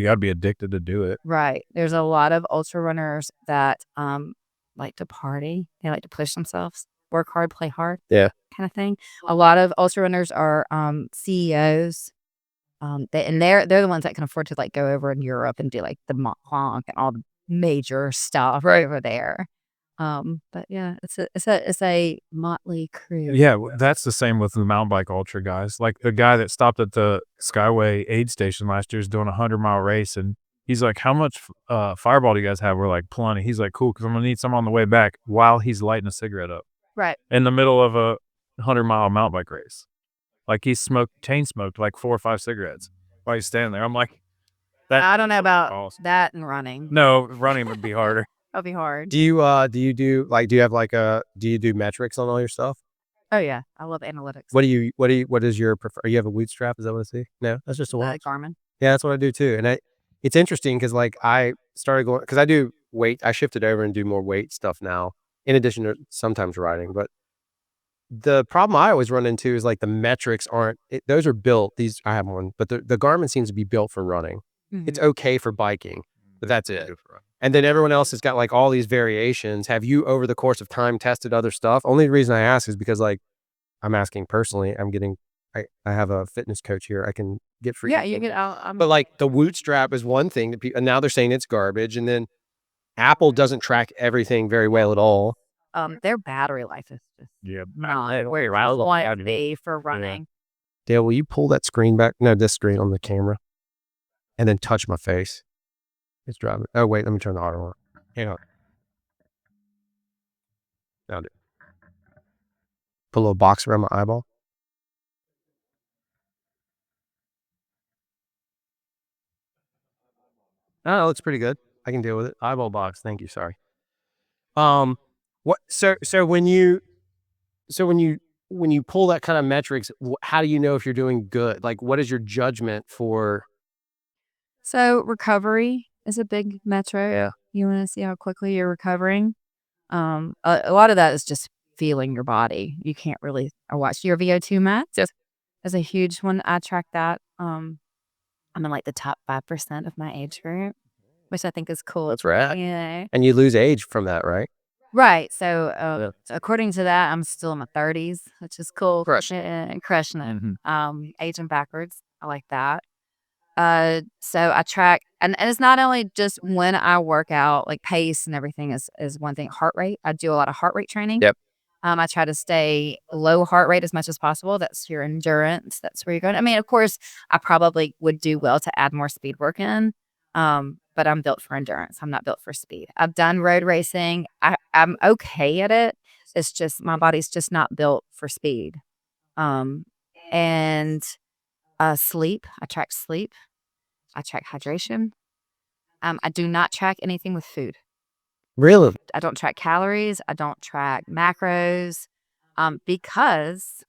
gotta be addicted to do it. Right. There's a lot of ultra runners that like to party. They like to push themselves, work hard, play hard. Yeah. Kind of thing. A lot of ultra runners are CEOs. They're the ones that can afford to like go over in Europe and do like the Mont Blanc and all the major stuff right over there. But yeah, it's a motley crew. Yeah, that's the same with the mountain bike ultra guys. Like the guy that stopped at the Skyway aid station last year is doing a 100-mile race, and he's like, "How much Fireball do you guys have?" We're like, "Plenty." He's like, "Cool, because I'm gonna need some on the way back." While he's lighting a cigarette up Right. in the middle of a 100-mile mountain bike race, like he chain smoked like 4 or 5 cigarettes while he's standing there. I'm like, that. I don't know about Awesome. that and running. No, running would be harder. That'll be hard. Do you do you have like do you do metrics on all your stuff? Oh yeah, I love analytics. What is your you have a bootstrap? Is that what I see? No, that's just a watch. Garmin. Yeah, that's what I do too. And it's interesting because like I started going because I do weight. I shifted over and do more weight stuff now, in addition to sometimes riding. But the problem I always run into is like the metrics aren't. Those are built. These I have one, but the Garmin seems to be built for running. It's okay for biking, but that's it. And then everyone else has got like all these variations. Have you over the course of time tested other stuff? Only reason I ask is because like I'm asking personally. I have a fitness coach here. I can get free. Yeah, you can. But like the Woot strap is one thing that people, and now they're saying it's garbage. And then Apple doesn't track everything very well at all. Their battery life is just Yeah. not where you want it to be for running. Dale, will you pull that screen back? No, this screen on the camera. And then touch my face. It's driving. Oh, wait, let me turn the auto on. Hang on. Found it. Put a little box around my eyeball. Oh, it looks pretty good. I can deal with it. Eyeball box. Thank you. Sorry. What? So when you pull that kind of metrics, how do you know if you're doing good? Like, what is your judgment for? So recovery is a big metric. Yeah. You want to see how quickly you're recovering. A lot of that is just feeling your body. You can't really watch your VO2 max. Yes. Is a huge one. I track that. I'm in like the top 5% of my age group, which I think is cool. That's rad. Yeah. And you lose age from that, right? Right. So according to that, I'm still in my 30s, which is cool. Crushing Crushing it. Mhm. Aging backwards. I like that. So I track, and it's not only just when I work out, like pace and everything is one thing. Heart rate. I do a lot of heart rate training. Yep. I try to stay low heart rate as much as possible. That's your endurance. That's where you're going. I mean, of course, I probably would do well to add more speed work in. But I'm built for endurance. I'm not built for speed. I've done road racing. I'm okay at it. It's just my body's just not built for speed. And sleep. I track sleep. I track hydration. I do not track anything with food. Really? I don't track calories. I don't track macros, because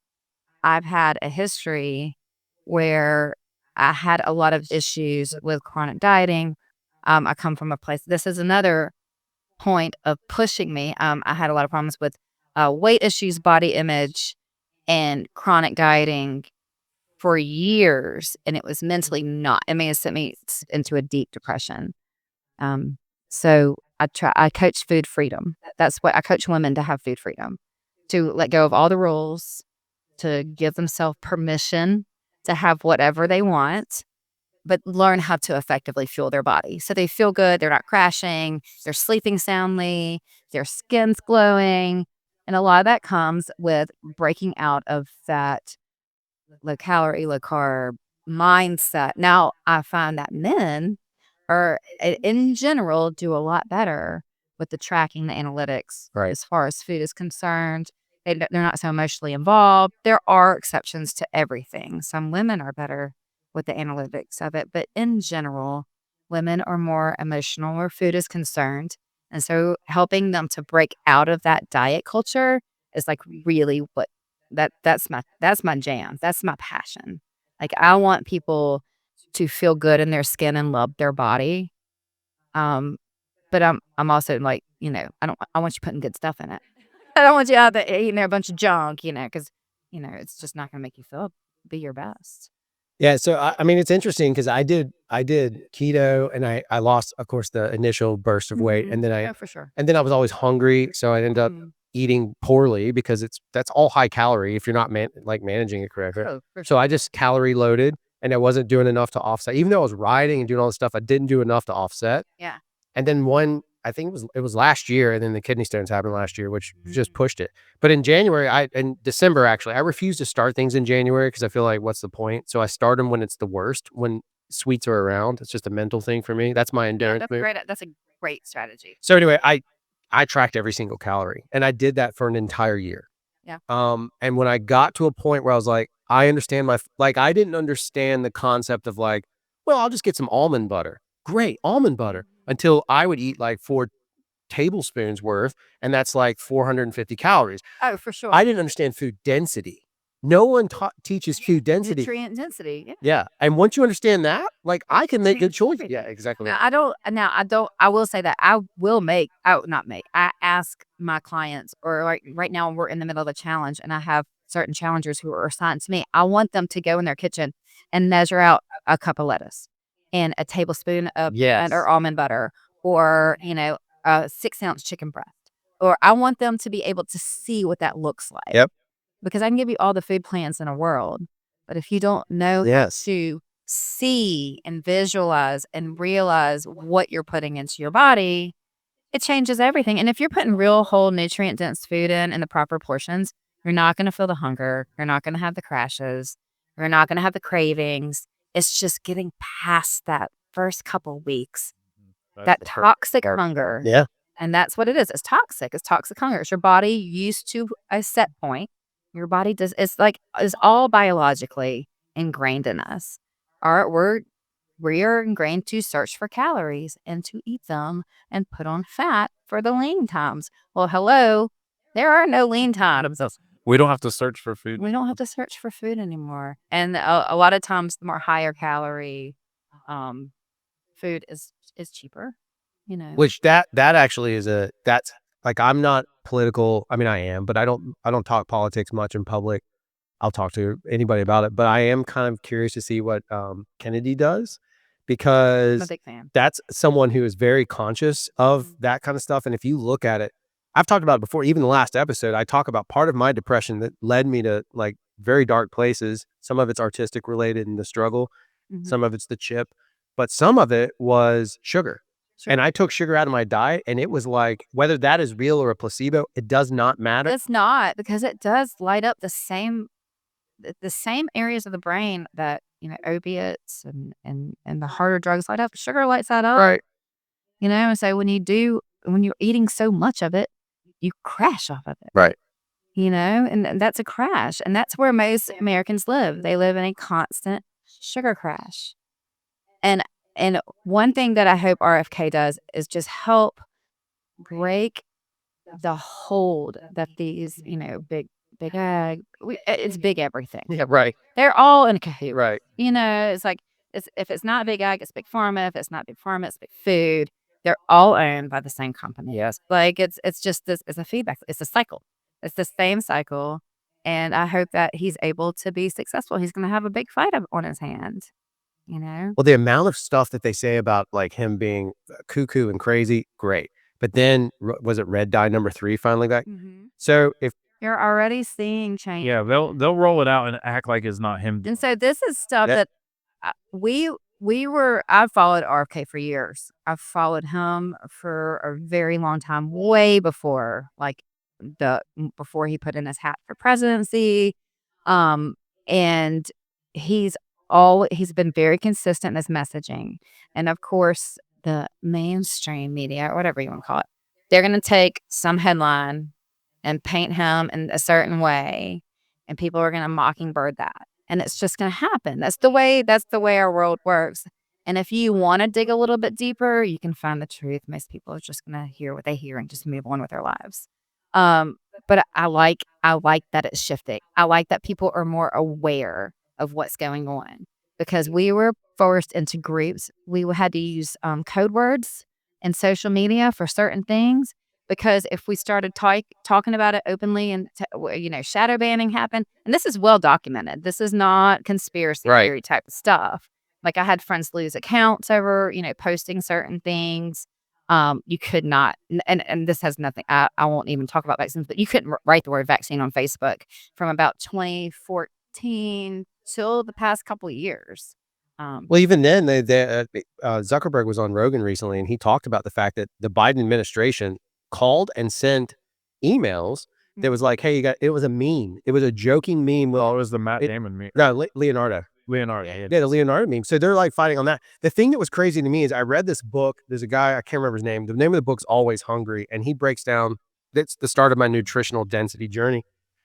I've had a history where I had a lot of issues with chronic dieting. I come from a place. This is another point of pushing me. I had a lot of problems with weight issues, body image, and chronic dieting for years, and it was mentally not. I mean, it sent me into a deep depression. So I coach food freedom. That's what I coach women to have food freedom, to let go of all the rules, to give themselves permission to have whatever they want, but learn how to effectively fuel their body. So they feel good, they're not crashing, they're sleeping soundly, their skin's glowing. And a lot of that comes with breaking out of that low calorie, low carb mindset. Now, I find that men are, in general, do a lot better with the tracking, the analytics, Right. as far as food is concerned. They're not so emotionally involved. There are exceptions to everything. Some women are better with the analytics of it, but in general, women are more emotional where food is concerned. And so helping them to break out of that diet culture is like really what that's my jam. That's my passion. Like I want people to feel good in their skin and love their body. But I'm also like, I want you putting good stuff in it. I don't want you out there eating a bunch of junk, because it's just not gonna make you be your best. Yeah. So I mean, it's interesting because I did keto and I lost, of course, the initial burst of weight, and then Yeah, for sure. I was always hungry, so I ended up eating poorly because that's all high calorie if you're not managing it correctly. Oh, for So sure. I just calorie loaded, and I wasn't doing enough to offset. Even though I was riding and doing all this stuff, I didn't do enough to offset. Yeah. And then one I think it was last year, and then the kidney stones happened last year, which just pushed it. But in January, in December actually, I refuse to start things in January because I feel like what's the point? So I start them when it's the worst, when sweets are around. It's just a mental thing for me. That's my endurance move. That's a great strategy. So anyway, I tracked every single calorie, and I did that for an entire year. Yeah. And when I got to a point where I was like, I understand like I didn't understand the concept of like, well, I'll just get some almond butter. Great, almond butter. Until I would eat like 4 tablespoons worth, and that's like 450 calories. Oh, for sure. I didn't understand food density. No one teaches food density. Nutrient density. Yeah. Yeah, and once you understand that, like, I can make good changes choices. everything. Yeah, exactly. Now, I will say that I will make, not make, I ask my clients, or like right now we're in the middle of a challenge and I have certain challengers who are assigned to me. I want them to go in their kitchen and measure out a cup of lettuce and a tablespoon of Yes. or almond butter, or, a 6-ounce chicken breast. Or I want them to be able to see what that looks like. Yep. Because I can give you all the food plans in the world, but if you don't know Yes. to see and visualize and realize what you're putting into your body, it changes everything. And if you're putting real, whole, nutrient dense food in the proper portions, you're not going to feel the hunger. You're not going to have the crashes. You're not going to have the cravings. It's just getting past that first couple weeks, that toxic hunger. Yeah. And that's what it is. It's toxic. It's toxic hunger. It's your body used to a set point. Your body it's all biologically ingrained in us. We are ingrained to search for calories and to eat them and put on fat for the lean times. Well, hello, there are no lean times. We don't have to search for food. We don't have to search for food anymore. And a lot of times, the more higher calorie food is cheaper. Which that actually is that's like, I'm not political. I mean, I am, but I don't talk politics much in public. I'll talk to anybody about it, but I am kind of curious to see what Kennedy does, I'm a because big fan. that's someone who is very conscious of that kind of stuff. And if you look at it, I've talked about it before, even the last episode, I talk about part of my depression that led me to like very dark places. Some of it's artistic related and the struggle, some of it's the chip, but some of it was sugar. Sure. And I took sugar out of my diet, and it was like, whether that is real or a placebo, it does not matter. It's not, because it does light up the same areas of the brain that, opiates and the harder drugs light up. Sugar lights that up. Right. And so when you're eating so much of it, you crash off of it. Right. And that's a crash. And that's where most Americans live. They live in a constant sugar crash. And one thing that I hope RFK does is just help break the hold that these, big ag, it's big everything. Yeah. Right. They're all in cahoots. Right. It's like, if it's not big ag, it's big pharma. If it's not big pharma, it's big food. They're all owned by the same company. Yes. Like it's just this. It's a feedback. It's a cycle. It's the same cycle. And I hope that he's able to be successful. He's going to have a big fight on his hands. Well, the amount of stuff that they say about like him being cuckoo and crazy, great. But then was it red dye number 3 finally got? So if You're already seeing change. Yeah, they'll roll it out and act like it's not him. And so this is stuff that I've followed RFK for years. I've followed him for a very long time, way before before he put in his hat for presidency. And he's been very consistent in his messaging. And of course, the mainstream media, or whatever you want to call it, they're going to take some headline and paint him in a certain way, and people are going to mockingbird that. And it's just going to happen. That's the way our world works. And if you want to dig a little bit deeper, you can find the truth. Most people are just going to hear what they hear and just move on with their lives. But I like that it's shifting. I like that people are more aware of what's going on, because we were forced into groups. We had to use code words in social media for certain things. Because if we started talking about it openly, and shadow banning happened, and this is well documented. This is not conspiracy theory type of stuff. Like, I had friends lose accounts over posting certain things. You could not, and this has nothing. I won't even talk about vaccines, but you couldn't write the word vaccine on Facebook from about 2014 till the past couple of years. Well, even then, Zuckerberg was on Rogan recently, and he talked about the fact that the Biden administration called and sent emails that was like, "Hey, you got." It was a meme. It was a joking meme. Well, it was the Matt It- Damon meme. No, Leonardo. Leonardo. Yeah, the Leonardo meme. So they're like fighting on that. The thing that was crazy to me is I read this book. There's a guy, I can't remember his name. The name of the book's Always Hungry. And he breaks down, that's the start of my nutritional density journey.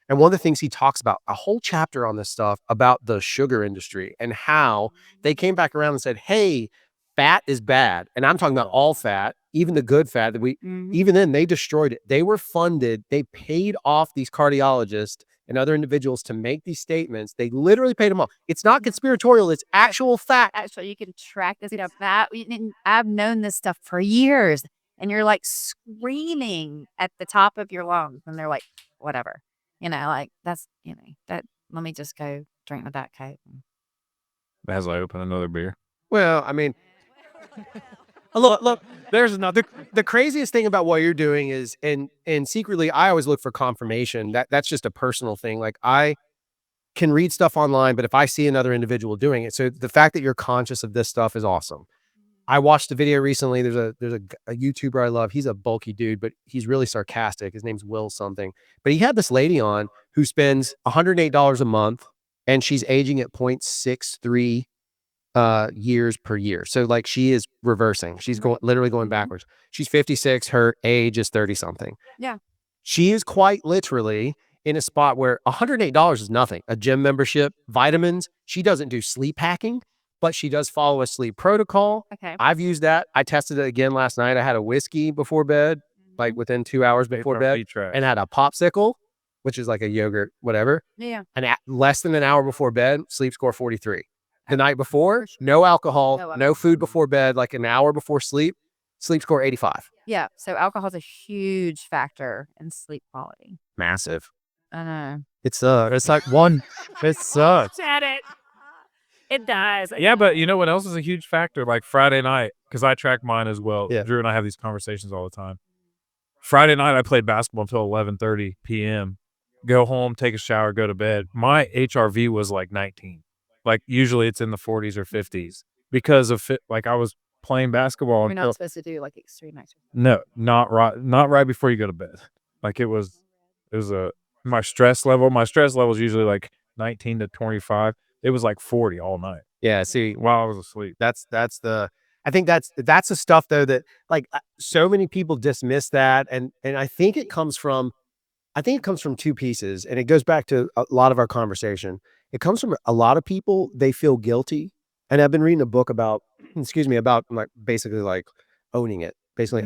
And one of the things he talks about, a whole chapter on this stuff about the sugar industry and how they came back around and said, hey, fat is bad. And I'm talking about all fat, even the good fat that even then they destroyed it. They were funded, they paid off these cardiologists and other individuals to make these statements. They literally paid them off. It's not conspiratorial, it's actual fact. Actually, you can track this stuff. I've known this stuff for years, and you're like screaming at the top of your lungs, and they're like, whatever, like that's that. Let me just go drink with that Coke. As I open another beer. Well, I mean, look, there's another. The craziest thing about what you're doing is, and secretly, I always look for confirmation. That's just a personal thing. Like I can read stuff online, but if I see another individual doing it, so the fact that you're conscious of this stuff is awesome. I watched a video recently. There's a YouTuber I love. He's a bulky dude, but he's really sarcastic. His name's Will something. But he had this lady on who spends $108 a month, and she's aging at 0.63 years per year. So like she is reversing. She's literally going backwards. She's 56. Her age is 30 something. Yeah. She is quite literally in a spot where $108 is nothing. A gym membership, vitamins. She doesn't do sleep hacking, but she does follow a sleep protocol. Okay. I've used that. I tested it again last night. I had a whiskey before bed, like within 2 hours before bed, and had a popsicle, which is like a yogurt, whatever. Yeah. And less than an hour before bed, sleep score 43. The night before, no alcohol, no food before bed, like an hour before sleep score 85. Yeah. So alcohol is a huge factor in sleep quality. Massive. I know. It's like one. It sucks. At it. It does. Yeah, but you know what else is a huge factor? Like Friday night, because I track mine as well. Yeah. Drew and I have these conversations all the time. Friday night, I played basketball until 11:30 p.m. Go home, take a shower, go to bed. My HRV was like 19. Like usually it's in the 40s or 50s because of like I was playing basketball. We're not supposed to do like extreme exercise. No, not right before you go to bed. Like it was my stress level. My stress level is usually like 19 to 25. It was like 40 all night. Yeah. See, while I was asleep. I think that's the stuff though that like so many people dismiss that, and I think it comes from two pieces, and it goes back to a lot of our conversation. It comes from a lot of people, they feel guilty. And I've been reading a book about, about like basically like owning it, basically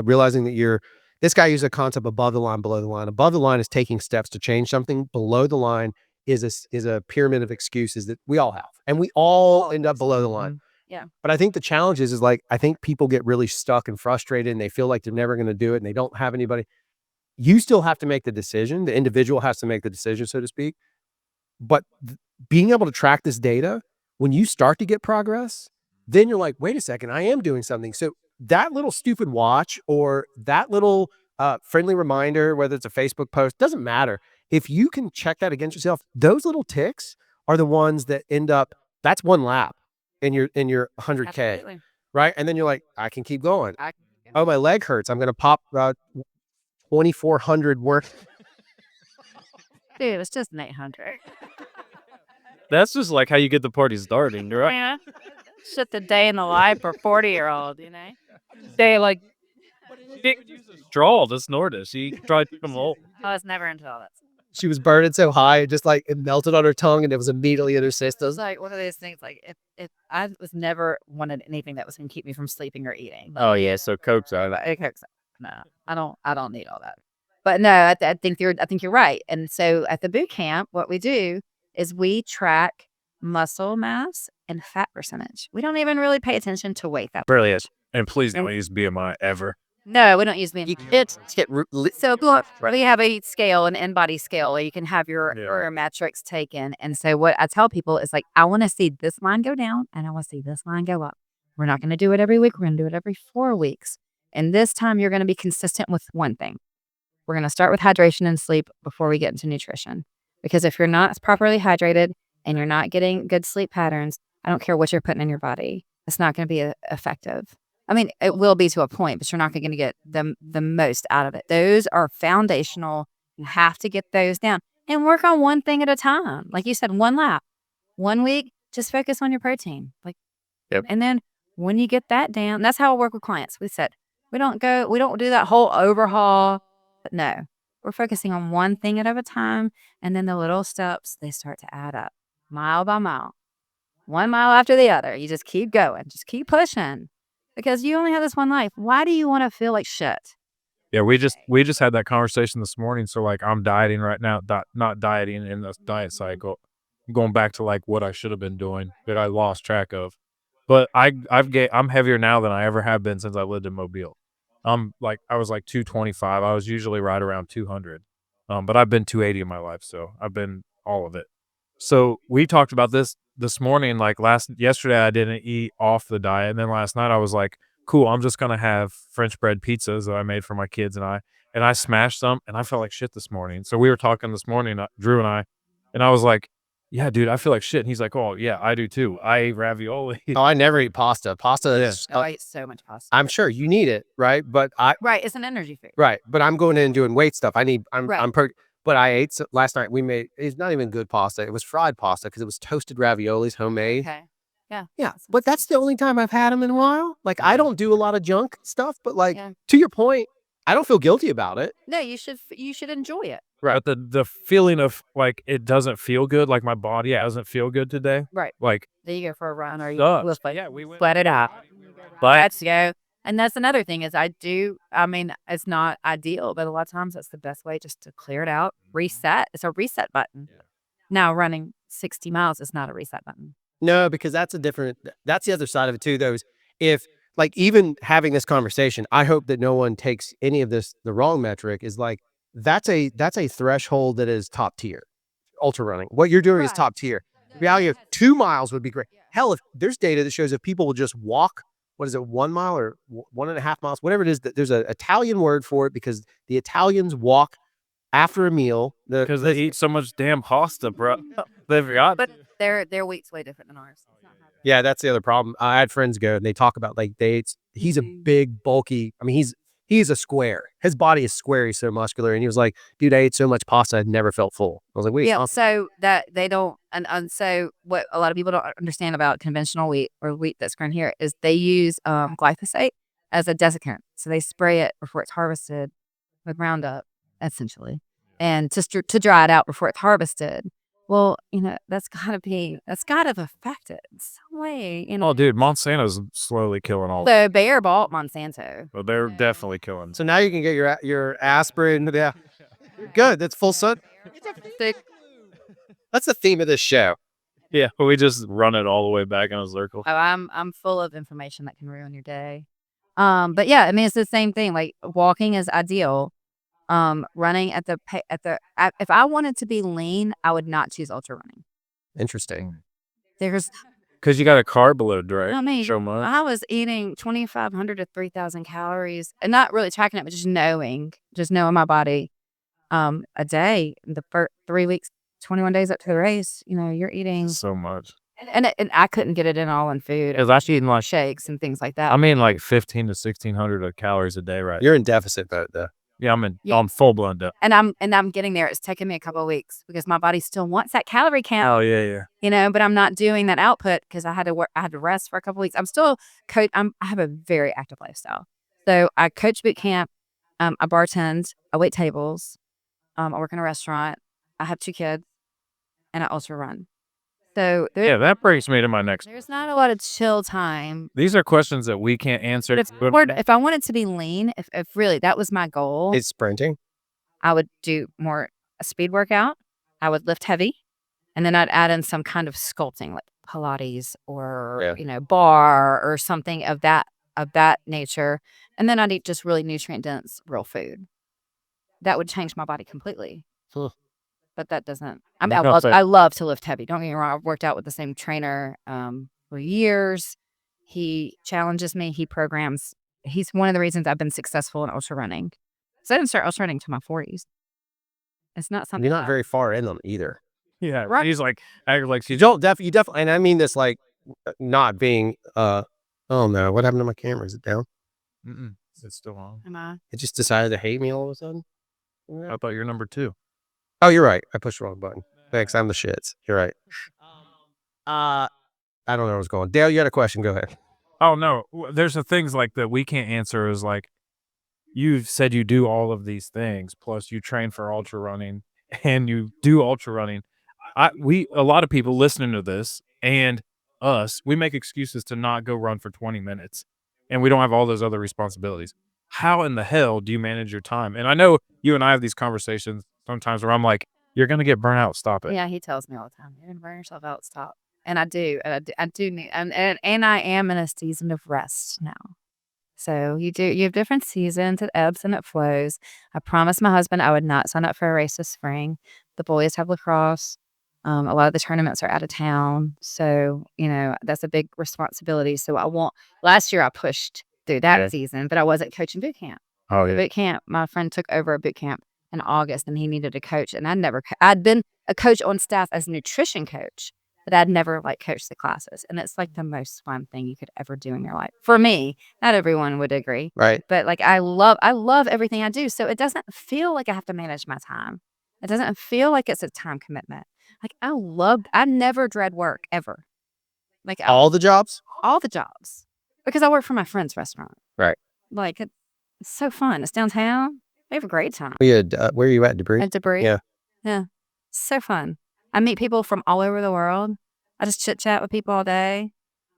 realizing that this guy used a concept above the line, below the line. Above the line is taking steps to change something. Below the line is a pyramid of excuses that we all have. And we all end up below the line. Yeah. But I think the challenge is like, I think people get really stuck and frustrated and they feel like they're never going to do it and they don't have anybody. You still have to make the decision. The individual has to make the decision, so to speak. But being able to track this data, when you start to get progress, then you're like, wait a second, I am doing something. So that little stupid watch or that little friendly reminder, whether it's a Facebook post, doesn't matter. If you can check that against yourself, those little ticks are the ones that end up, that's one lap in your 100K. Absolutely. Right? And then you're like, I can keep going. Oh, my leg hurts. I'm going to pop 2,400 worth. Dude, it's just an 800. That's just like how you get the party started, right? Yeah. Shit the day in the life for 40-year-old, They like straw to snort it. She tried to come old. I was never into all that. She was burning so high, it just like it melted on her tongue and it was immediately in her system. It's like one of those things. Like if I was never wanted anything that was going to keep me from sleeping or eating. Oh yeah, so Coke's out. Coke's out. No, I don't need all that. But no, I think you're right. And so at the boot camp, what we do is we track muscle mass and fat percentage. We don't even really pay attention to weight. That really is. And please don't use BMI ever. No, we don't use BMI. So Right. we have a scale, an in-body scale, where you can have your metrics taken. And so what I tell people is like, I want to see this line go down and I want to see this line go up. We're not going to do it every week. We're going to do it every 4 weeks. And this time you're going to be consistent with one thing. We're going to start with hydration and sleep before we get into nutrition. Because if you're not properly hydrated and you're not getting good sleep patterns, I don't care what you're putting in your body. It's not going to be effective. I mean, it will be to a point, but you're not going to get the most out of it. Those are foundational. You have to get those down and work on one thing at a time. Like you said, one lap, 1 week, just focus on your protein. Like, Yep. And then when you get that down, that's how I work with clients. We said, we don't do that whole overhaul, but no, we're focusing on one thing at a time. And then the little steps, they start to add up mile by mile, 1 mile after the other. You just keep going, just keep pushing because you only have this one life. Why do you want to feel like shit? Yeah, we just had that conversation this morning. So like I'm dieting right now, not dieting in the diet cycle. I'm going back to like what I should have been doing that I lost track of. But I'm heavier now than I ever have been since I lived in Mobile. I was like 225. I was usually right around 200. But I've been 280 in my life, so I've been all of it. So we talked about this morning. Like yesterday, I didn't eat off the diet, and then last night I was like, "Cool, I'm just gonna have French bread pizzas that I made for my kids and I smashed some, and I felt like shit this morning." So we were talking this morning, Drew and I was like, "Yeah, dude, I feel like shit." And he's like, "Oh yeah, I do too. I ate ravioli." Oh, I never eat pasta. Pasta is, I eat so much pasta. I'm sure you need it, right? But Right, it's an energy food. right. But I'm going in and doing weight stuff. Right. But I ate last night. It's not even good pasta. It was fried pasta because it was toasted raviolis, homemade. Okay. Yeah. Yeah, but that's the only time I've had them in a while. Like, I don't do a lot of junk stuff, but like, Yeah. to your point, I don't feel guilty about it. No, you should enjoy it. Right. But the feeling of like it doesn't feel good, like my body doesn't feel good today. Right. Like Then you go for a run or you sucks. we sweat it out. Let's go. And that's another thing is I mean, it's not ideal, but a lot of times that's the best way just to clear it out, reset. It's a reset button. Yeah. Now running 60 miles is not a reset button. No, because that's the other side of it too, though, is if like even having this conversation, I hope that no one takes any of this the wrong metric is like that's a threshold that is top tier. Ultra running. What you're doing is Right. top tier. The value of 2 miles would be great. Hell, if there's data that shows if people will just walk, what is it, 1 mile or 1.5 miles, whatever it is, that there's an Italian word for it because the Italians walk after a meal. Because they eat so much damn pasta, bro. They forgot. But their weight's way different than ours. It's not happening. Yeah, that's the other problem. I had friends go and they talk about like he's a big, bulky. I mean, he's a square. His body is square. He's so muscular. And he was like, dude, I ate so much pasta, I never felt full. I was like, wait. Yeah, so that they don't, and so what a lot of people don't understand about conventional wheat or wheat that's grown here is they use glyphosate as a desiccant. So they spray it before it's harvested with Roundup, essentially, and to dry it out before it's harvested. Well, that's got to have affected in some way. Oh, dude, Monsanto's slowly killing all. So Bayer bought Monsanto. But they're definitely killing. So now you can get your aspirin. Yeah, good. That's full sun. That's the theme of this show. Yeah, we just run it all the way back in a circle. Oh, I'm full of information that can ruin your day. But yeah, I mean it's the same thing. Like walking is ideal. Running if I wanted to be lean, I would not choose ultra running. Interesting. There's Because you got a carb load, right? I mean, So much. I was eating 2,500 to 3,000 calories, and not really tracking it, but just knowing my body. A day, the first 3 weeks, 21 days up to the race, you're eating So much. and I couldn't get it in all in food. I was actually eating like Shakes and things like that. I mean, like 15 to 1,600 calories a day, right? You're in deficit mode though. Yeah, I'm full blown up. And I'm getting there. It's taking me a couple of weeks because my body still wants that calorie count. Oh yeah. But I'm not doing that output because I had to work. I had to rest for a couple of weeks. I'm still I have a very active lifestyle, so I coach boot camp. I bartend. I wait tables. I work in a restaurant. I have 2 kids, and I also run. So Yeah, that brings me to my next. there's not a lot of chill time. These are questions that we can't answer. But if I wanted to be lean, if really that was my goal, It's sprinting. I would do more a speed workout. I would lift heavy, and then I'd add in some kind of sculpting like Pilates or bar or something of that nature. And then I'd eat just really nutrient dense real food. That would change my body completely. Huh. But that doesn't. No, I love to lift heavy. Don't get me wrong. I've worked out with the same trainer for years. He challenges me. He programs. He's one of the reasons I've been successful in ultra running. So I didn't start ultra running until my 40s. It's not something. You're not very far in them either. Yeah, Right. he's like, acting like You don't you definitely, and I mean this like not being, oh no, what happened to my camera? Is it down? It's still on. Am I? It just decided to hate me all of a sudden? I thought you're number 2. Oh, you're right. I pushed the wrong button. Thanks. I'm the shits. You're right. I don't know where I was going. Dale, you had a question. Go ahead. Oh, no. There's the things like that we can't answer is like, you've said you do all of these things, plus you train for ultra running and you do ultra running. A lot of people listening to this and us, we make excuses to not go run for 20 minutes and we don't have all those other responsibilities. How in the hell do you manage your time? And I know you and I have these conversations sometimes where I'm like, you're going to get burnt out. Stop it. Yeah, he tells me all the time, "You're gonna burn yourself out. Stop." And I do, I do need, and I am in a season of rest now. So you have different seasons, it ebbs and it flows. I promised my husband I would not sign up for a race this spring. The boys have lacrosse. A lot of the tournaments are out of town, so that's a big responsibility. So I won't. Last year I pushed through that Yeah. season, but I wasn't coaching boot camp. Oh, The yeah. boot camp, my friend took over a boot camp in August, and he needed a coach, and I'd been a coach on staff as a nutrition coach, but I'd never coached the classes, and it's like the most fun thing you could ever do in your life. For me, not everyone would agree, Right. but I love everything I do, so it doesn't feel like I have to manage my time. It doesn't feel like it's a time commitment. I never dread work ever. All the jobs? All the jobs, because I work for my friend's restaurant. Right. It's so fun. It's downtown. We have a great time. We had, where are you at, Debris? At Debris. Yeah. Yeah. So fun. I meet people from all over the world. I just chit chat with people all day.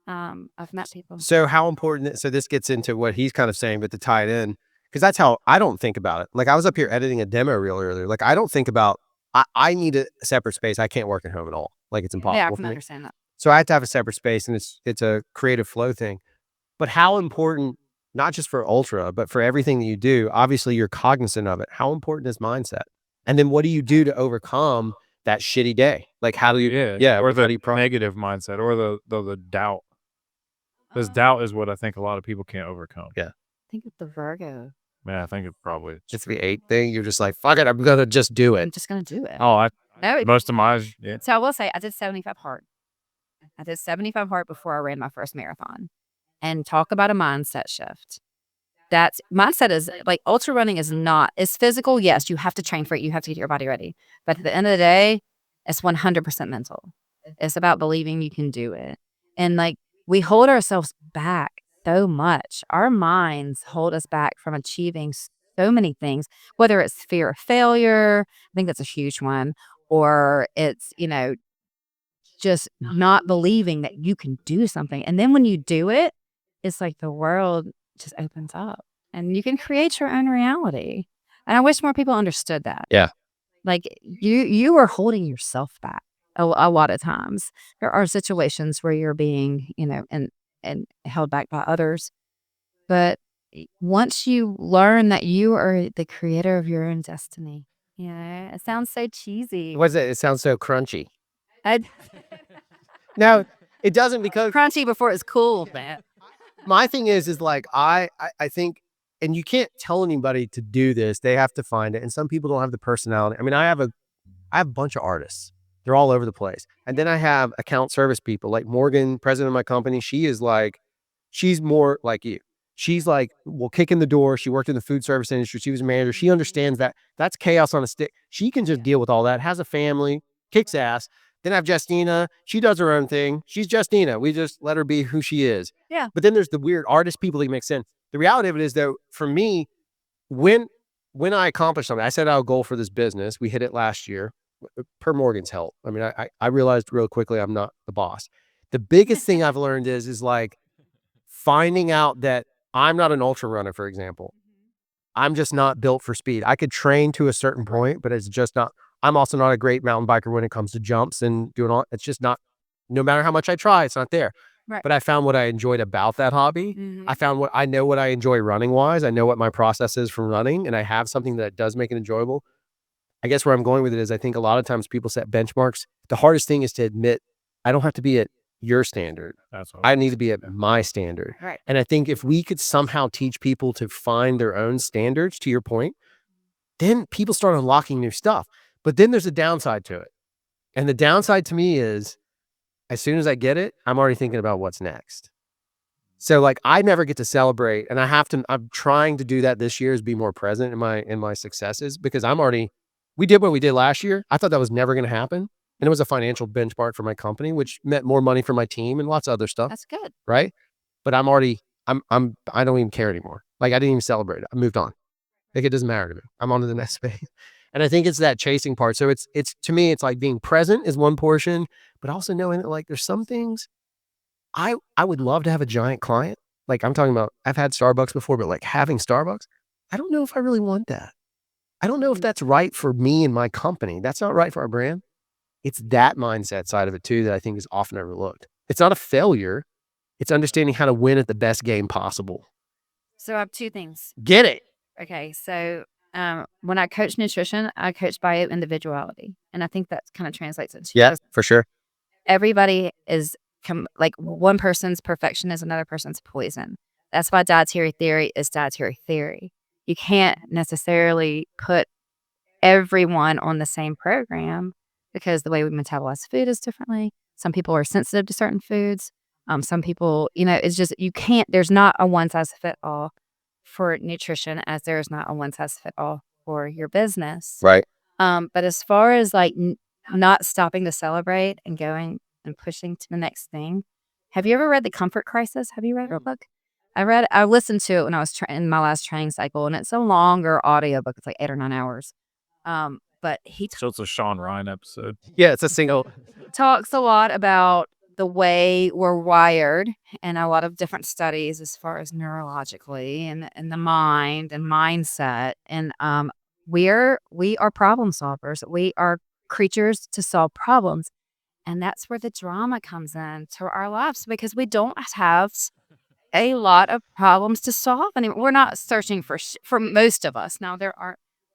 I've met people. So how important, so this gets into what he's kind of saying, but to tie it in, because that's how I don't think about it. Like I was up here editing a demo reel earlier. Like I don't think about, I need a separate space. I can't work at home at all. Like it's impossible Yeah, I for can me. understand that. So I have to have a separate space, and it's a creative flow thing. But how important, not just for ultra, but for everything that you do, obviously you're cognizant of it. How important is mindset? And then what do you do to overcome that shitty day? Like how do you, or how do the you negative mindset or the doubt. Because doubt is what I think a lot of people can't overcome. Yeah. Think of the Virgo. Yeah, I think it probably It's the 8 thing. You're just like, fuck it, I'm gonna just do I'm it. just gonna do it. Oh, No, most of my So I will say I did 75 hard. I did 75 hard before I ran my first marathon. And talk about a mindset shift. That's mindset is ultra running is not, it's physical. Yes, you have to train for it. You have to get your body ready. But at the end of the day, it's 100% mental. It's about believing you can do it. And we hold ourselves back so much. Our minds hold us back from achieving so many things, whether it's fear of failure. I think that's a huge one. Or it's, just not believing that you can do something. And then when you do it, it's like the world just opens up and you can create your own reality. And I wish more people understood that. Yeah. You are holding yourself back a lot of times. There are situations where you're being, and held back by others. But once you learn that you are the creator of your own destiny, it sounds so cheesy. What's it? It sounds so crunchy. I- No, it doesn't, because Crunchy before it's cool, man. my thing is like, I think, and you can't tell anybody to do this. They have to find it. And some people don't have the personality. I mean, I have a bunch of artists. They're all over the place. And then I have account service people like Morgan, president of my company. She's more like you. She's like, will kick in the door. She worked in the food service industry. She was a manager. She understands that that's chaos on a stick. She can just deal with all that, has a family, kicks ass. Then I have Justina. She does her own thing. She's Justina. We just let her be who she is. Yeah. But then there's the weird artist people that make sense. The reality of it is, though, for me, when I accomplish something, I set out a goal for this business. We hit it last year per Morgan's help. I mean, I realized real quickly I'm not the boss. The biggest thing I've learned is like finding out that I'm not an ultra runner, for example. I'm just not built for speed. I could train to a certain point, but it's just not. I'm also not a great mountain biker when it comes to jumps and doing all. It's just not. No matter how much I try, it's not there. Right. But I found what I enjoyed about that hobby. I found what I enjoy running wise. I know what my process is from running, and I have something that does make it enjoyable. I guess where I'm going with it is I think a lot of times people set benchmarks. The hardest thing is to admit I don't have to be at your standard. That's what I need to be at my standard. Right. And I think if we could somehow teach people to find their own standards, to your point, then people start unlocking new stuff. But then there's a downside to it. And the downside to me is as soon as I get it, I'm already thinking about what's next. So like I never get to celebrate, and I'm trying to do that this year, is be more present in my successes, because we did what we did last year. I thought that was never going to happen. And it was a financial benchmark for my company, which meant more money for my team and lots of other stuff. That's good. Right. But I don't even care anymore. Like I didn't even celebrate it. I moved on. Like it doesn't matter to me. I'm on to the next phase. And I think it's that chasing part. So it's to me, it's like being present is one portion, but also knowing that like there's some things I would love to have a giant client. Like I'm talking about, I've had Starbucks before, but like having Starbucks, I don't know if I really want that. I don't know if that's right for me and my company. That's not right for our brand. It's that mindset side of it too that I think is often overlooked. It's not a failure. It's understanding how to win at the best game possible. So I have two things. Get it. Okay, so when I coach nutrition, I coach bio individuality, and I think that kind of translates into Yeah, for sure. everybody is like one person's perfection is another person's poison. That's why dietary theory is dietary theory. You can't necessarily put everyone on the same program because the way we metabolize food is differently. Some people are sensitive to certain foods. Some people, it's just you can't. There's not a one size fit all for nutrition, as there is not a one size fit all for your business. Right. But as far as like not stopping to celebrate and going and pushing to the next thing, have you ever read The Comfort Crisis? Have you read her book? I listened to it when I was in my last training cycle, and it's a longer audio book. It's like 8 or 9 hours. But he So it's a Sean Ryan episode. Yeah, it's a single. talks a lot about the way we're wired and a lot of different studies as far as neurologically and the mind and mindset. And we are problem solvers. We are creatures to solve problems. And that's where the drama comes in to our lives, because we don't have a lot of problems to solve anymore. We're not searching for most of us. Now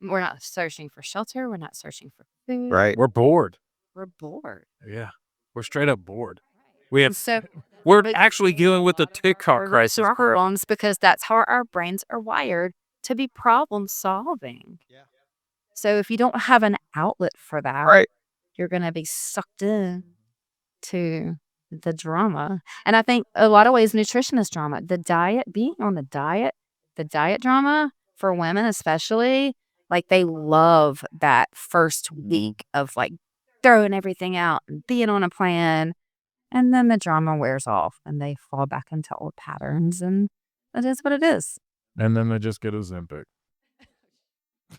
we're not searching for shelter. We're not searching for food. Right. We're bored. We're bored. Yeah. We're straight up bored. We have So we're actually dealing with the TikTok we're crisis. problems because that's how our brains are wired, to be problem solving. Yeah. So if you don't have an outlet for that, Right. you're going to be sucked in to the drama. And I think a lot of ways nutrition is drama. Being on the diet drama for women especially, like they love that first week of like throwing everything out and being on a plan. And then the drama wears off and they fall back into old patterns, and it is what it is. And then they just get Ozempic.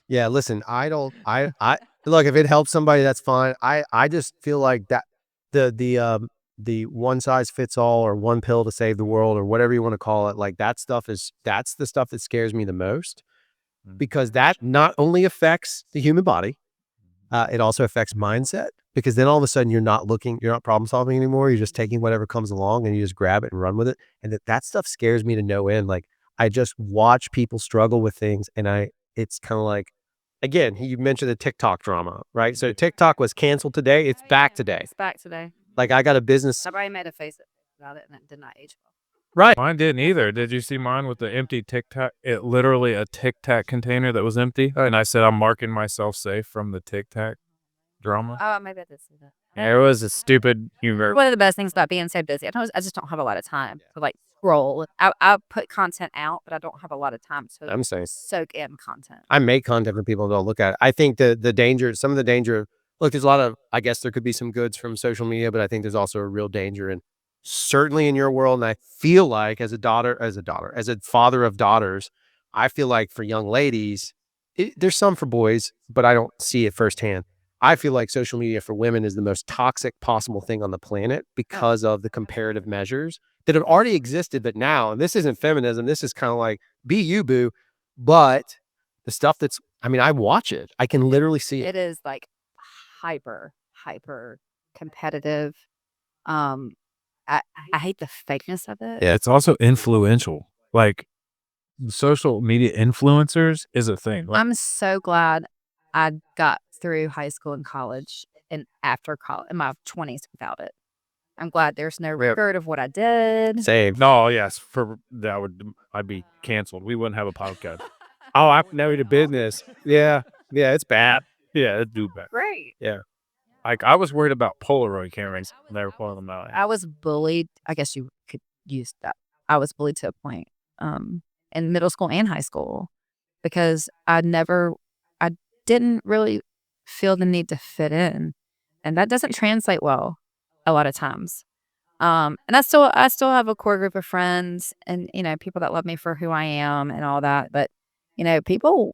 Yeah, listen, I don't I look, if it helps somebody, that's fine. I just feel like that the one size fits all or one pill to save the world or whatever you want to call it, like that's the stuff that scares me the most, because that not only affects the human body, it also affects mindset, because then all of a sudden you're not problem solving anymore. You're just taking whatever comes along and you just grab it and run with it. And that stuff scares me to no end. Like I just watch people struggle with things, and it's kind of like, again, you mentioned the TikTok drama, right? So TikTok was canceled today. It's back today. It's back today. Like I got a business. Somebody made a face about it and it did not age well. Right. Mine didn't either. Did you see mine with the empty Tic Tac? It literally a Tic Tac container that was empty. And I said, I'm marking myself safe from the Tic Tac drama. Oh, maybe I did see that. Yeah, it was a stupid humor. One of the best things about being so busy, I just don't have a lot of time to like scroll. I put content out, but I don't have a lot of time to I'm saying soak in content. I make content for people who don't look at it. I think the danger, some of the danger, look, there's a lot of, I guess there could be some goods from social media, but I think there's also a real danger, and certainly in your world. And I feel like as a father of daughters, I feel like for young ladies, there's some for boys, but I don't see it firsthand. I feel like social media for women is the most toxic possible thing on the planet because of the comparative measures that have already existed. But now, and this isn't feminism, this is kind of like, be you, boo. But the stuff I watch it. I can literally see it. It is like hyper competitive. I hate the fakeness of it. Yeah, it's also influential. Like social media influencers is a thing. Like, I'm so glad I got through high school and college and after college in my 20s without it. I'm glad there's no record of what I did. Same. no, yes, I'd be canceled. We wouldn't have a podcast. Oh, I know the business. Yeah, it's bad. Yeah, it's do bad. Great. Yeah. Like, I was worried about Polaroid cameras when they were pulling them out. I was bullied. I guess you could use that. I was bullied to a point in middle school and high school because I didn't really feel the need to fit in. And that doesn't translate well a lot of times. And I still have a core group of friends and, people that love me for who I am and all that. But, people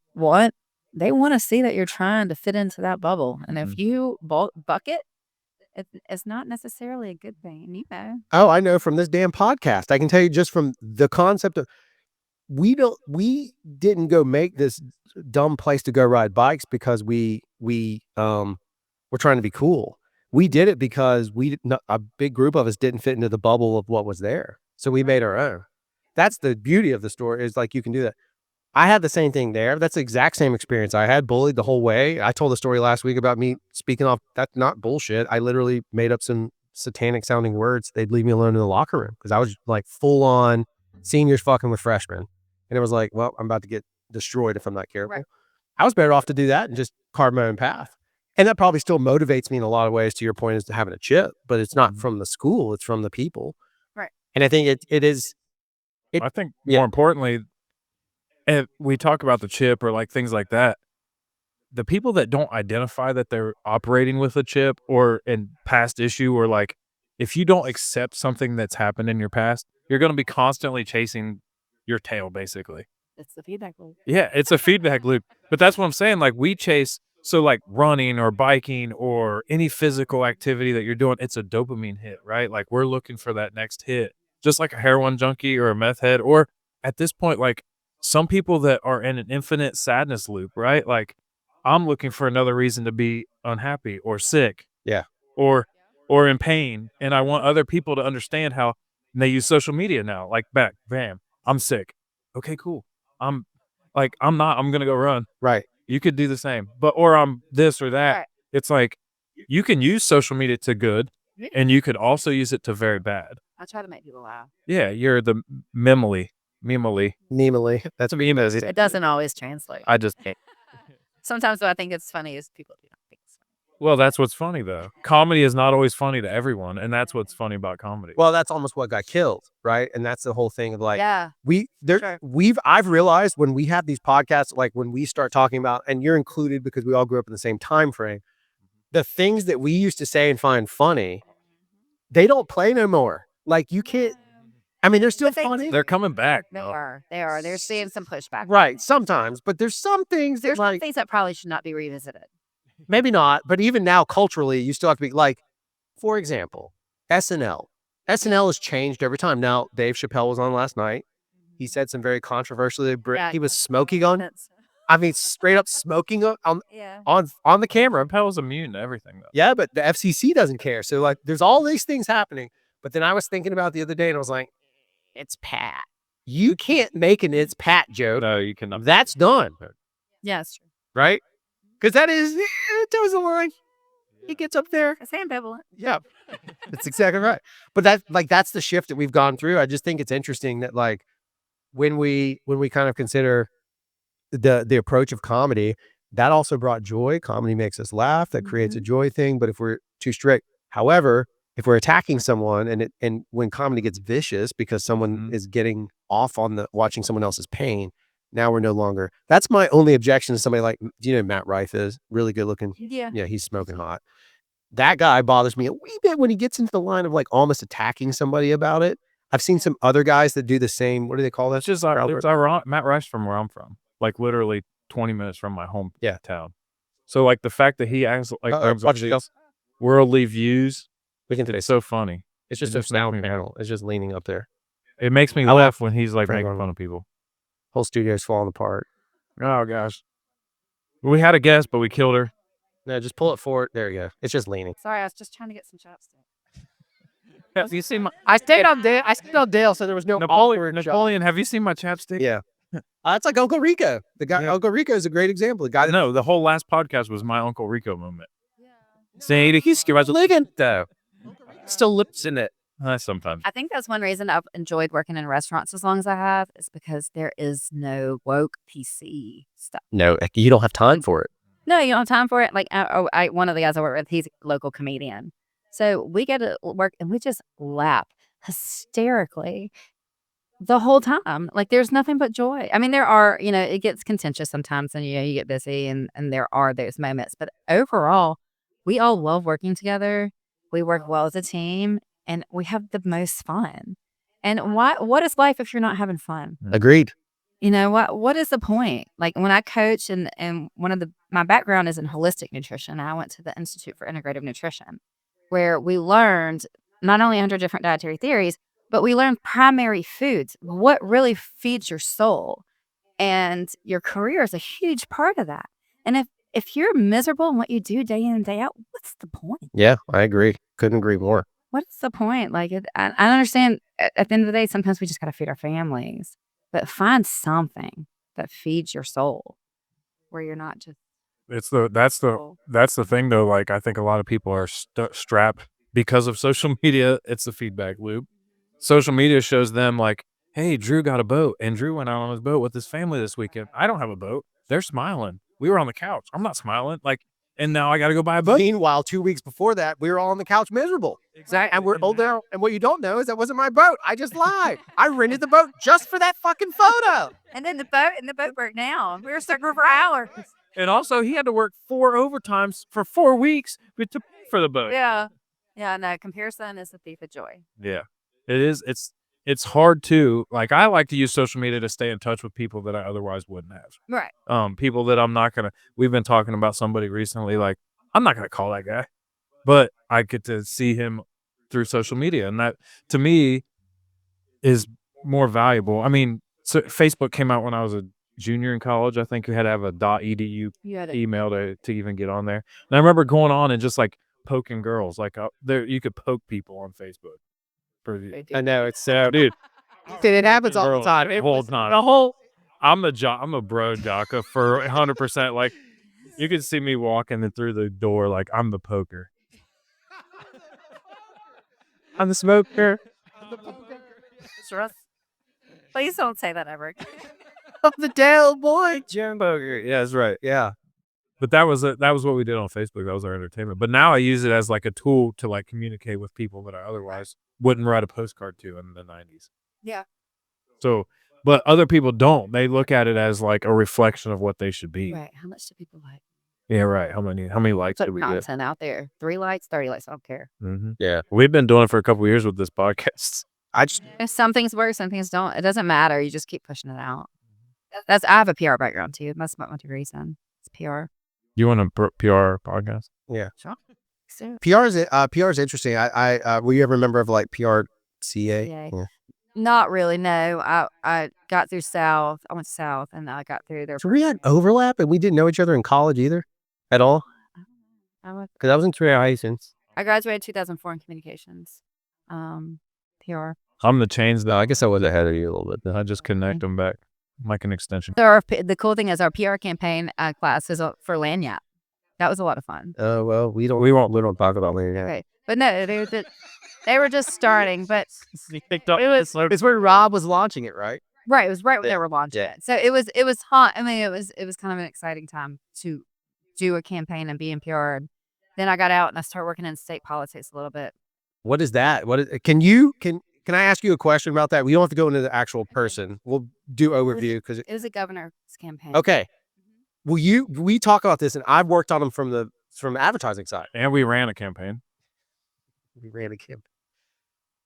they want to see that you're trying to fit into that bubble. And if you buck it, it's not necessarily a good thing, Oh, I know from this damn podcast. I can tell you just from the concept of we didn't go make this dumb place to go ride bikes because we were trying to be cool. We did it because a big group of us didn't fit into the bubble of what was there. So we made our own. That's the beauty of the story is like you can do that. I had the same thing there. That's the exact same experience. I had bullied the whole way. I told the story last week about me speaking off. That's not bullshit. I literally made up some satanic sounding words. They'd leave me alone in the locker room because I was like full on seniors fucking with freshmen. And it was like, well, I'm about to get destroyed if I'm not careful. Right. I was better off to do that and just carve my own path. And that probably still motivates me in a lot of ways, to your point, is to having a chip, but it's not from the school, it's from the people. Right. And I think it is. I think more importantly, if we talk about the chip or like things like that, the people that don't identify that they're operating with a chip or in past issue, or like if you don't accept something that's happened in your past, you're going to be constantly chasing your tail, basically. It's the feedback loop. Yeah, it's a feedback loop. But that's what I'm saying. Like we chase, so like running or biking or any physical activity that you're doing, it's a dopamine hit, right? Like we're looking for that next hit, just like a heroin junkie or a meth head, or at this point, like some people that are in an infinite sadness loop, right? Like I'm looking for another reason to be unhappy or sick. Yeah. Or in pain. And I want other people to understand how they use social media now. Like bam, I'm sick. Okay, cool. I'm gonna go run. Right. You could do the same. Or I'm this or that. Right. It's like you can use social media to good and you could also use it to very bad. I try to make people laugh. Yeah, you're the memely. That's meme. It doesn't always translate. I just can't. Sometimes what I think it's funny is people do not think it's funny. Well, that's what's funny though. Comedy is not always funny to everyone, and that's what's funny about comedy. Well, that's almost what got killed, right? And that's the whole thing of like, Yeah. I've realized when we have these podcasts, like when we start talking about, and you're included because we all grew up in the same time frame, the things that we used to say and find funny, they don't play no more. Like you can't. I mean, they're still funny. They're coming back. They are. They're seeing some pushback. Right. Sometimes, but there's some things There's like, some things that probably should not be revisited. maybe not, but even now culturally, you still have to be like, for example, SNL. SNL has changed over time. Now, Dave Chappelle was on last night. He said some very controversial. He was smoking on. I mean, straight up smoking on the camera. Chappelle's immune to everything, though. Yeah, but the FCC doesn't care. So like, there's all these things happening. But then I was thinking about the other day, and I was like, it's Pat. You can't make an "it's Pat" joke. No, you cannot. That's done. Yeah, that's true. Right? Because that is, it toes the line. He gets up there. It's ambivalent. Yeah, that's exactly right. But that's the shift that we've gone through. I just think it's interesting that like when we kind of consider the approach of comedy, that also brought joy. Comedy makes us laugh. That creates a joy thing. But if we're too strict, however, if we're attacking someone and when comedy gets vicious because someone is getting off on watching someone else's pain, now we're no longer. That's my only objection to somebody like, do you know who Matt Rife is? Really good looking. Yeah. Yeah, he's smoking hot. That guy bothers me a wee bit when he gets into the line of like almost attacking somebody about it. I've seen some other guys that do the same. What do they call that? It's just ironic. Matt Rife's from where I'm from, like literally 20 minutes from my hometown. So like the fact that he acts like worldly views, it's so funny. It's just a sound panel. It's just leaning up there. It makes me laugh when he's like making fun of people. Whole studio's falling apart. Oh gosh. We had a guest, but we killed her. No, just pull it forward. There you go. It's just leaning. Sorry, I was just trying to get some chopsticks. Have you seen my? I stayed on Dale, so there was no Napoleon. Have you seen my chapstick? Yeah. It's like Uncle Rico. The guy, Uncle Rico is a great example. The guy. No, the whole last podcast was my Uncle Rico moment. Saying he's living though. Still lips in it. Sometimes. I think that's one reason I've enjoyed working in restaurants as long as I have is because there is no woke PC stuff. No, you don't have time for it. No, you don't have time for it. Like, one of the guys I work with, he's a local comedian. So we get to work and we just laugh hysterically the whole time. Like, there's nothing but joy. I mean, there are, it gets contentious sometimes and, you get busy and there are those moments. But overall, we all love working together. We work well as a team and we have the most fun. And what is life if you're not having fun? Agreed. What is the point? Like when I coach and my background is in holistic nutrition. I went to the Institute for Integrative Nutrition where we learned not only 100 different dietary theories, but we learned primary foods, what really feeds your soul. And your career is a huge part of that. And if you're miserable in what you do day in and day out, what's the point? Yeah, I agree. Couldn't agree more. What's the point? Like, I understand at the end of the day, sometimes we just got to feed our families. But find something that feeds your soul where you're not just That's the thing though. Like I think a lot of people are strapped because of social media. It's the feedback loop. Social media shows them like, hey, Drew got a boat and Drew went out on his boat with his family this weekend. I don't have a boat. They're smiling. We were on the couch. I'm not smiling. Like, and now I got to go buy a boat. Meanwhile, 2 weeks before that, we were all on the couch miserable. Exactly. And we're older. And what you don't know is that wasn't my boat. I just lied. I rented the boat just for that fucking photo. And then the boat broke down. We were stuck for hours. And also, he had to work 4 overtimes for 4 weeks to pay for the boat. Yeah. Yeah, no, comparison is the thief of joy. Yeah, it is. It's hard to, like, I like to use social media to stay in touch with people that I otherwise wouldn't have. Right. People that I'm not going to, we've been talking about somebody recently, like, I'm not going to call that guy, but I get to see him through social media. And that, to me, is more valuable. I mean, so Facebook came out when I was a junior in college. I think you had to have a .edu email to even get on there. And I remember going on and just like poking girls, like there you could poke people on Facebook. I know, it's so, Dude, it happens all the time. I'm a bro jocka for 100%. Like you could see me walking in through the door, like I'm the poker. I'm the smoker. Please don't say that ever. I'm the Dale boy. Jim Poker. Yeah, that's right. Yeah. But that was what we did on Facebook. That was our entertainment. But now I use it as like a tool to like communicate with people that I otherwise wouldn't write a postcard to in the 90s. Yeah. So, but other people don't. They look at it as like a reflection of what they should be. Right. How much do people like? Yeah, right. How many likes do we get? Content out there. 3 likes, 30 likes. I don't care. Mm-hmm. Yeah. We've been doing it for a couple of years with this podcast. Some things work, some things don't. It doesn't matter. You just keep pushing it out. I have a PR background too. That's what my degree's in. It's PR. You want a PR podcast? Yeah. Sure. So, PR is interesting. Were you ever a member of like PRCA? Yeah. Not really. No, I got through South. I went to South, and I got through there. So we had overlap, and we didn't know each other in college either, at all. Because I was in Trinity Hyacinth. I graduated 2004 in communications. PR. I'm the chains though. I guess I was ahead of you a little bit. I just connect them back, like an extension. So the cool thing is our PR campaign class is for Lanyap. That was a lot of fun. Oh well, we don't talk about Lanyap. Okay, but no, they were just starting. But it's where Rob was launching it, right? Right, it was right when they were launching it. So it was hot. I mean, it was kind of an exciting time to do a campaign and be in PR. And then I got out and I started working in state politics a little bit. What is that? Can I ask you a question about that? We don't have to go into the actual person. We'll do overview because it was a governor's campaign. Okay. We talk about this, and I've worked on them from the advertising side, and we ran a campaign.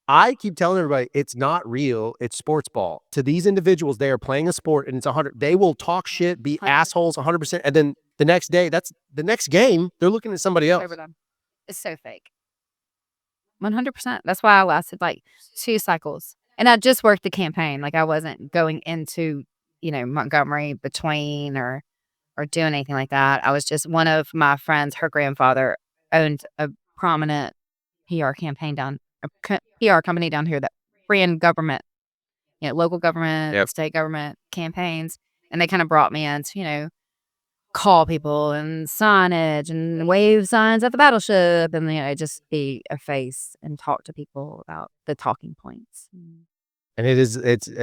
I keep telling everybody it's not real. It's sports ball. To these individuals, they are playing a sport, and it's 100. They will talk shit, be assholes 100%, and then the next day, that's the next game. They're looking at somebody else. It's so fake. 100%. That's why I lasted like 2 cycles, and I just worked the campaign. Like I wasn't going into Montgomery between or doing anything like that. I was just one of my friends. Her grandfather owned a prominent PR campaign PR company down here that ran government, local government, state government campaigns. And they kind of brought me in to, call people and signage and wave signs at the battleship and, just be a face and talk to people about the talking points. And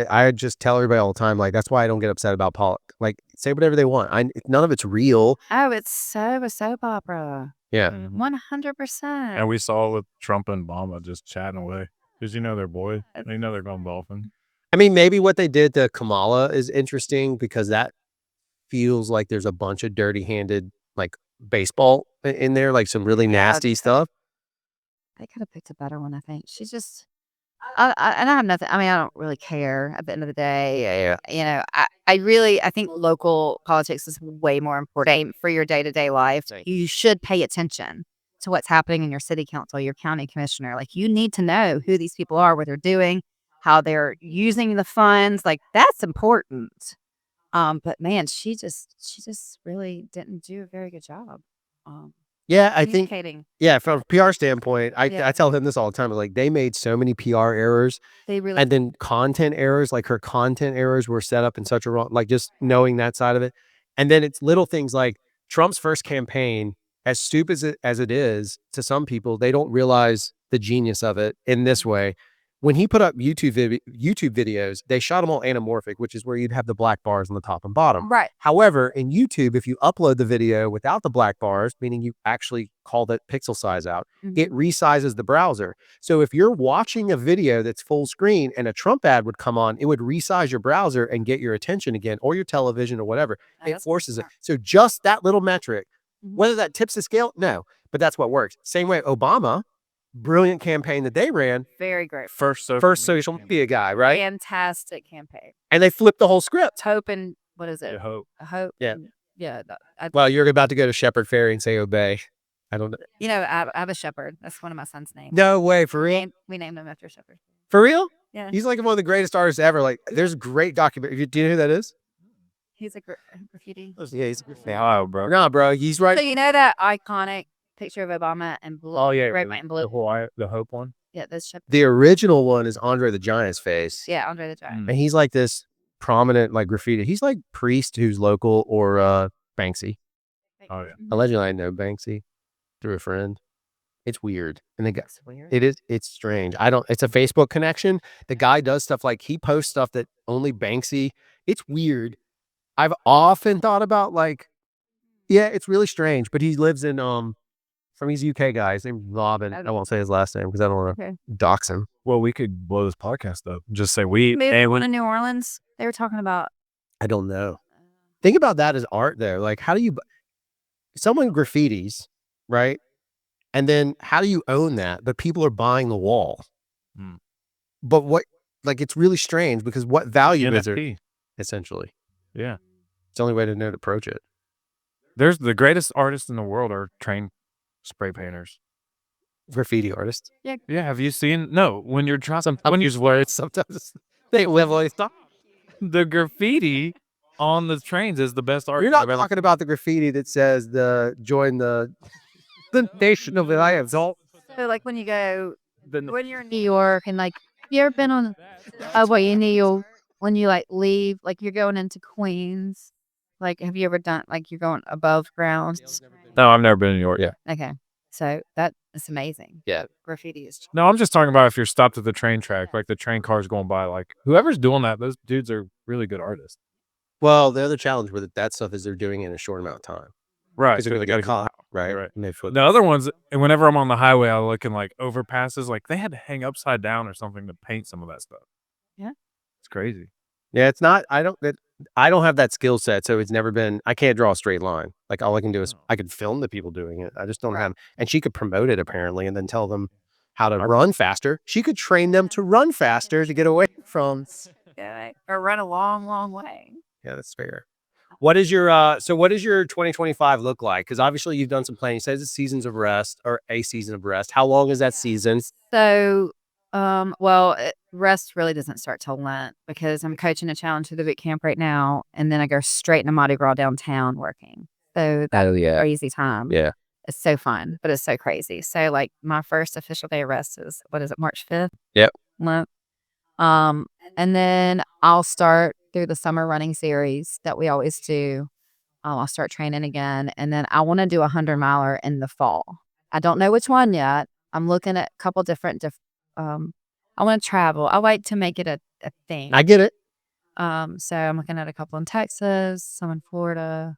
I just tell everybody all the time, like, that's why I don't get upset about like, say whatever they want. None of it's real. Oh, it's so a soap opera. Yeah. 100%. And we saw with Trump and Obama just chatting away because they're boys. They know they're going golfing. I mean, maybe what they did to Kamala is interesting because that feels like there's a bunch of dirty-handed, like, baseball in there, like some really nasty stuff. They could have picked a better one, I think. She's just and I have nothing. I mean, I don't really care at the end of the day. Yeah. You know, I think local politics is way more important for your day-to-day life. Right. You should pay attention to what's happening in your city council, your county commissioner. Like, you need to know who these people are, what they're doing, how they're using the funds. Like, that's important. But man, she just really didn't do a very good job. Yeah, I think Communicating. yeah, from a PR standpoint, I Yeah. tell him this all the time, like, they made so many PR errors, They really and then content errors, like her content errors were set up in such a wrong, like, just knowing that side of it. And then it's little things like Trump's first campaign, as stupid as it is to some people, they don't realize the genius of it in this way. When he put up YouTube videos, they shot them all anamorphic, which is where you'd have the black bars on the top and bottom. right. However, in YouTube, if you upload the video without the black bars, meaning you actually call the pixel size out, it resizes the browser. So if you're watching a video that's full screen and a Trump ad would come on, it would resize your browser and get your attention again, or your television or whatever. It forces it. So just that little metric, whether that tips the scale, no, but that's what works. Same way Obama, brilliant campaign that they ran. Very great. First social media guy, right? Fantastic campaign. And they flipped the whole script. Hope and what is it? Hope. Hope. Yeah. Yeah. Well, you're about to go to Shepherd Ferry and say obey. I don't know. You know, I have a shepherd. That's one of my son's names. No way, for real? We named him after a shepherd. For real? Yeah. He's like one of the greatest artists ever. Like, there's great documentary. Do you know who that is? He's a graffiti. Yeah, he's Say hi, bro. nah, bro. He's right. So you know that iconic picture of Obama and blue, Oh yeah, red, white, and blue. the Hope one. Yeah, that's shepherd. The original one is Andre the Giant's face. Yeah, Andre the Giant. And he's like this prominent, like, graffiti. He's like priest who's local, or Banksy. Oh yeah. Allegedly, I know Banksy through a friend. It's weird. And the guy, That's weird. it's strange. It's a Facebook connection. The guy does stuff like he posts stuff that only Banksy. It's weird. I've often thought about, like, yeah, it's really strange, but he lives in, he's a UK guy. His name's Robin. I won't say his last name because I don't want to dox him. Well, we could blow this podcast up. Just say we. Moved to New Orleans. They were talking about. I don't know. Think about that as art though. Like, how do you, someone graffitis, right? And then how do you own that? But people are buying the wall. But what, like, it's really strange because what value is there? Essentially. Yeah. It's the only way to know to approach it. There's the greatest artists in the world are trained spray painters. Graffiti artists. Yeah. Have you seen? No. When you're trying, Sometimes they level stop. The graffiti on the trains is the best art. You're not talking about the graffiti that says join the nation of the Lions. So like when you go, when you're in New York and like, have you ever been on, when you like leave, like you're going into Queens, like have you ever done, like you're going above ground? No, I've never been in New York. Yeah. Okay. So it's amazing. Yeah. Graffiti is. No, I'm just talking about if you're stopped at the train track, like the train cars going by, like whoever's doing that, those dudes are really good artists. Well, the other challenge with that stuff is they're doing it in a short amount of time. Right. Because they're going to get caught. Right. And the other ones, and whenever I'm on the highway, I look in like overpasses, like they had to hang upside down or something to paint some of that stuff. Yeah. It's crazy. Yeah, it's not, I don't have that skill set, so it's never been, I can't draw a straight line. Like, all I can do is, I could film the people doing it. I just don't have, and she could promote it apparently and then tell them how to run faster. She could train them to run faster to get away from. Yeah, or run a long, long way. Yeah, that's fair. What is your, what does your 2025 look like? Because obviously you've done some planning. It says it's seasons of rest or a season of rest. How long is that season? So, rest really doesn't start till Lent because I'm coaching a challenge to the boot camp right now. And then I go straight into Mardi Gras downtown working. So that's a crazy time. Yeah. It's so fun, but it's so crazy. So like my first official day of rest is, March 5th? Yep. Lent. And then I'll start through the summer running series that we always do. I'll start training again. And then I want to do a 100-miler in the fall. I don't know which one yet. I'm looking at a couple different, I want to travel. I like to make it a I think. I get it. So I'm looking at a couple in Texas, some in Florida.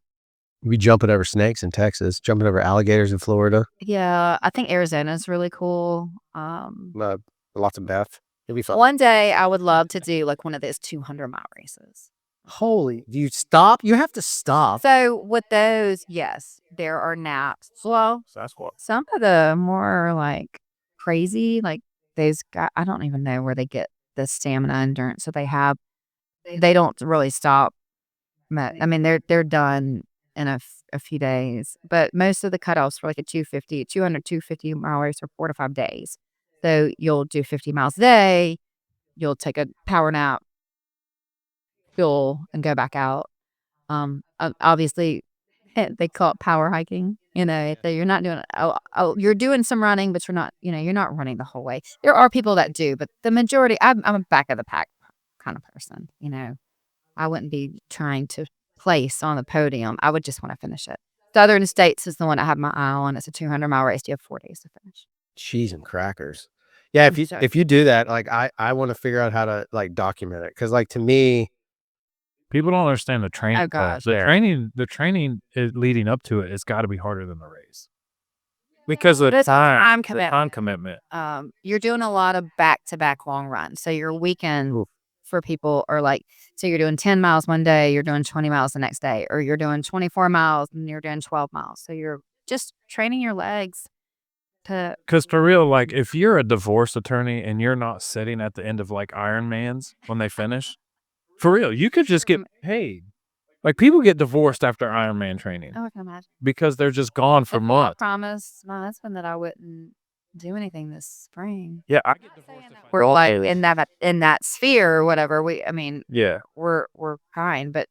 We jumping over snakes in Texas, jumping over alligators in Florida. Yeah, I think Arizona's really cool. Lots of meth. It'll be fun. One day I would love to do like one of those 200-mile races. Holy, do you stop? You have to stop. So with those, yes, there are naps. Well, That's what. some of the more like crazy, like those guys, I don't even know where they get the stamina endurance. So they don't really stop. I mean, they're done in a few days, but most of the cutoffs for like a 250-mile race are 4 to 5 days. So you'll do 50 miles a day. You'll take a power nap, fuel, and go back out. Obviously, they call it power hiking. You're not doing you're doing some running, but you're not running the whole way. There are people that do, but the majority, I'm a back of the pack kind of person. I wouldn't be trying to place on the podium. I would just want to finish it. Southern States is the one I have my eye on. It's a 200-mile race. You have 4 days to finish. Cheese and crackers. Yeah, if you do that, like I want to figure out how to like document it, because like to me, people don't understand the training. Oh gosh, the training is leading up to it. It's got to be harder than the race because of the It's time time commitment. You're doing a lot of back-to-back long runs. So your weekend for people are like, so you're doing 10 miles one day, you're doing 20 miles the next day, or you're doing 24 miles and you're doing 12 miles. So you're just training your legs to. Because for real, like if you're a divorce attorney and you're not sitting at the end of like Ironmans when they finish, for real, you could just get paid. Like people get divorced after Ironman training Oh, I can imagine. because they're just gone for I months. promised my husband that I wouldn't do anything this spring. Yeah, I get divorced. We're like in that sphere or whatever. Yeah, We're kind, but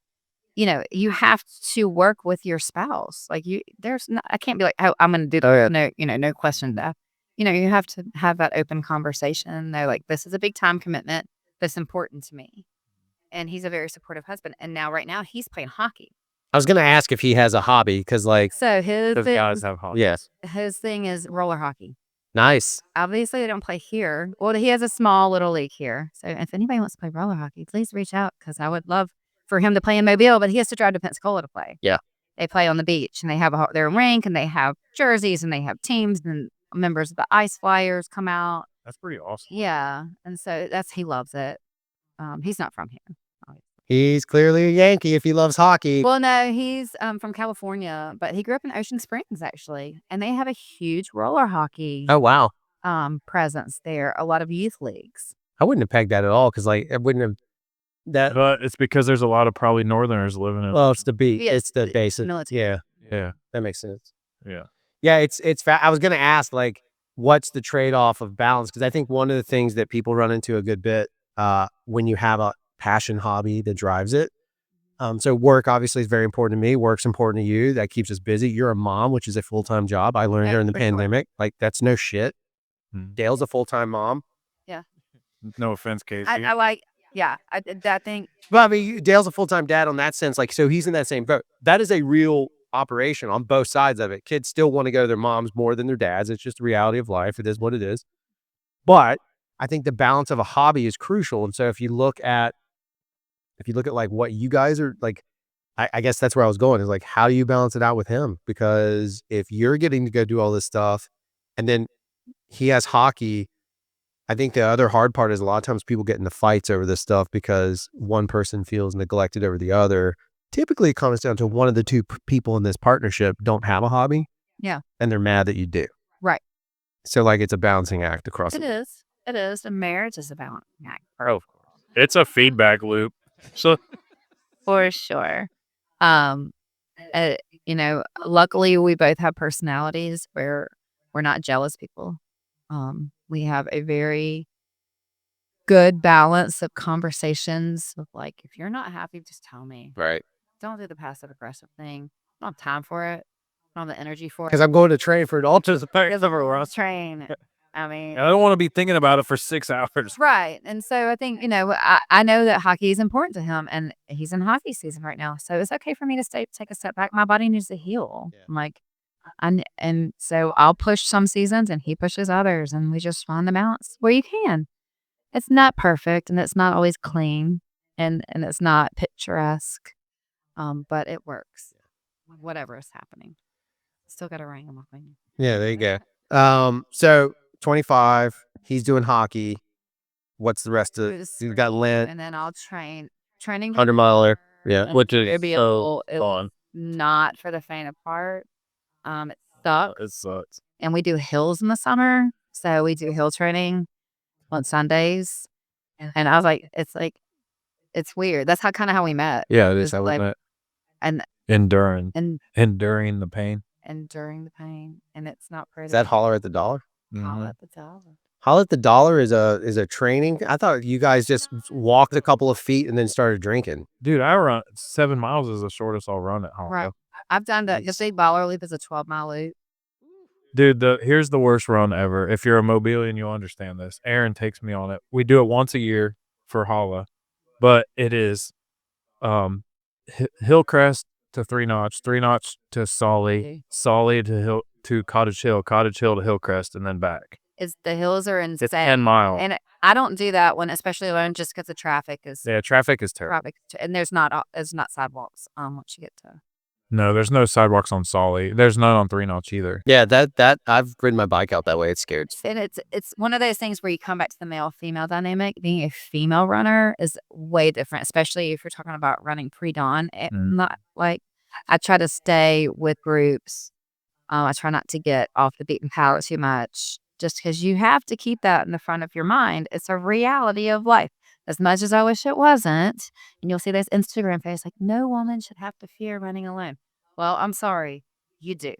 you have to work with your spouse. Like I can't be like, oh, I'm going to do that. No, no question that. You have to have that open conversation. They're like, this is a big time commitment that's important to me. And he's a very supportive husband. And right now he's playing hockey. I was gonna ask if he has a hobby, because like So his guys have hobbies. yes, his thing is roller hockey. nice. Obviously, they don't play here. Well, he has a small little league here. So if anybody wants to play roller hockey, please reach out, because I would love for him to play in Mobile, but he has to drive to Pensacola to play. Yeah. They play on the beach, and they have their rink, and they have jerseys, and they have teams, and members of the Ice Flyers come out. That's pretty awesome. Yeah. And so he loves it. He's not from here. He's clearly a Yankee if he loves hockey. Well, no, he's from California, but he grew up in Ocean Springs, actually. And they have a huge roller hockey Oh wow, presence there, a lot of youth leagues. I wouldn't have pegged that at all, because like I wouldn't have that. But it's because there's a lot of probably Northerners living in. Well, it's the beat. Yeah, It's the basic. military. Yeah, that makes sense. Yeah. Yeah, it's I was gonna ask, like, what's the trade-off of balance? Because I think one of the things that people run into a good bit when you have a passion hobby that drives it. So work obviously is very important to me. Work's important to you. That keeps us busy. You're a mom, which is a full-time job. I learned during the for sure. pandemic. Like, that's no shit. Hmm. Dale's a full-time mom. No offense, Casey. I like, yeah, I think. Well, I mean, Dale's a full-time dad on that sense. Like, so he's in that same boat. That is a real operation on both sides of it. Kids still want to go to their moms more than their dads. It's just the reality of life. It is what it is. But I think the balance of a hobby is crucial. And so if you look at like what you guys are like, I guess that's where I was going, is like, how do you balance it out with him? Because if you're getting to go do all this stuff and then he has hockey, I think the other hard part is a lot of times people get into fights over this stuff because one person feels neglected over the other. Typically it comes down to one of the two people in this partnership don't have a hobby. Yeah. And they're mad that you do. Right. So like it's a balancing act across. It is. It is. And marriage is a balancing act. Oh, it's a feedback loop. So For sure. Luckily we both have personalities where we're not jealous people. We have a very good balance of conversations of like, if you're not happy, just tell me. Right. Don't do the passive aggressive thing. I don't have time for it. I don't have the energy for it. Because I'm going to train for an ultras. Train. I mean, I don't want to be thinking about it for 6 hours. right. And so I think, I know that hockey is important to him, and he's in hockey season right now. So it's okay for me to take a step back. My body needs to heal. Yeah. I'm like, and so I'll push some seasons and he pushes others, and we just find the balance where you can. It's not perfect and it's not always clean and it's not picturesque, but it works. Whatever is happening. Still got a ring on my finger. Yeah, there you go. So 25, he's doing hockey. What's the rest of you got Lent, And then I'll training 100 miler. Yeah. Which is it'd be so it fun. not for the faint of heart. It sucks. It sucks. And we do hills in the summer. So we do hill training on Sundays. And I was like, it's weird. That's how we met. Yeah, it is Just how we met. And Enduring the pain. enduring the pain. And it's not pretty. Is that Holler at the Dollar? Holler at the Dollar. Holler at the Dollar is a training. I thought you guys just walked a couple of feet and then started drinking. Dude, I run 7 miles is the shortest I'll run at home. Right. I've done the big baller loop is a 12-mile loop. Dude, here's the worst run ever. If you're a Mobilian, you'll understand this. Aaron takes me on it. We do it once a year for Holla, but it is Hillcrest to Three Notch to Solly, Solly to Cottage Hill to Hillcrest, and then back. The hills are insane. It's 10 miles. And I don't do that one, especially alone, just because the traffic is. Yeah, traffic is terrible. And there's not sidewalks once you get to. No, there's no sidewalks on Solly. There's none on Three Notch either. Yeah, that I've ridden my bike out that way. It's scared. And it's one of those things where you come back to the male-female dynamic. Being a female runner is way different, especially if you're talking about running pre-dawn. Not like I try to stay with groups. I try not to get off the beaten path too much, just because you have to keep that in the front of your mind. It's a reality of life. As much as I wish it wasn't, and you'll see those Instagram posts like, no woman should have to fear running alone. Well, I'm sorry, you do.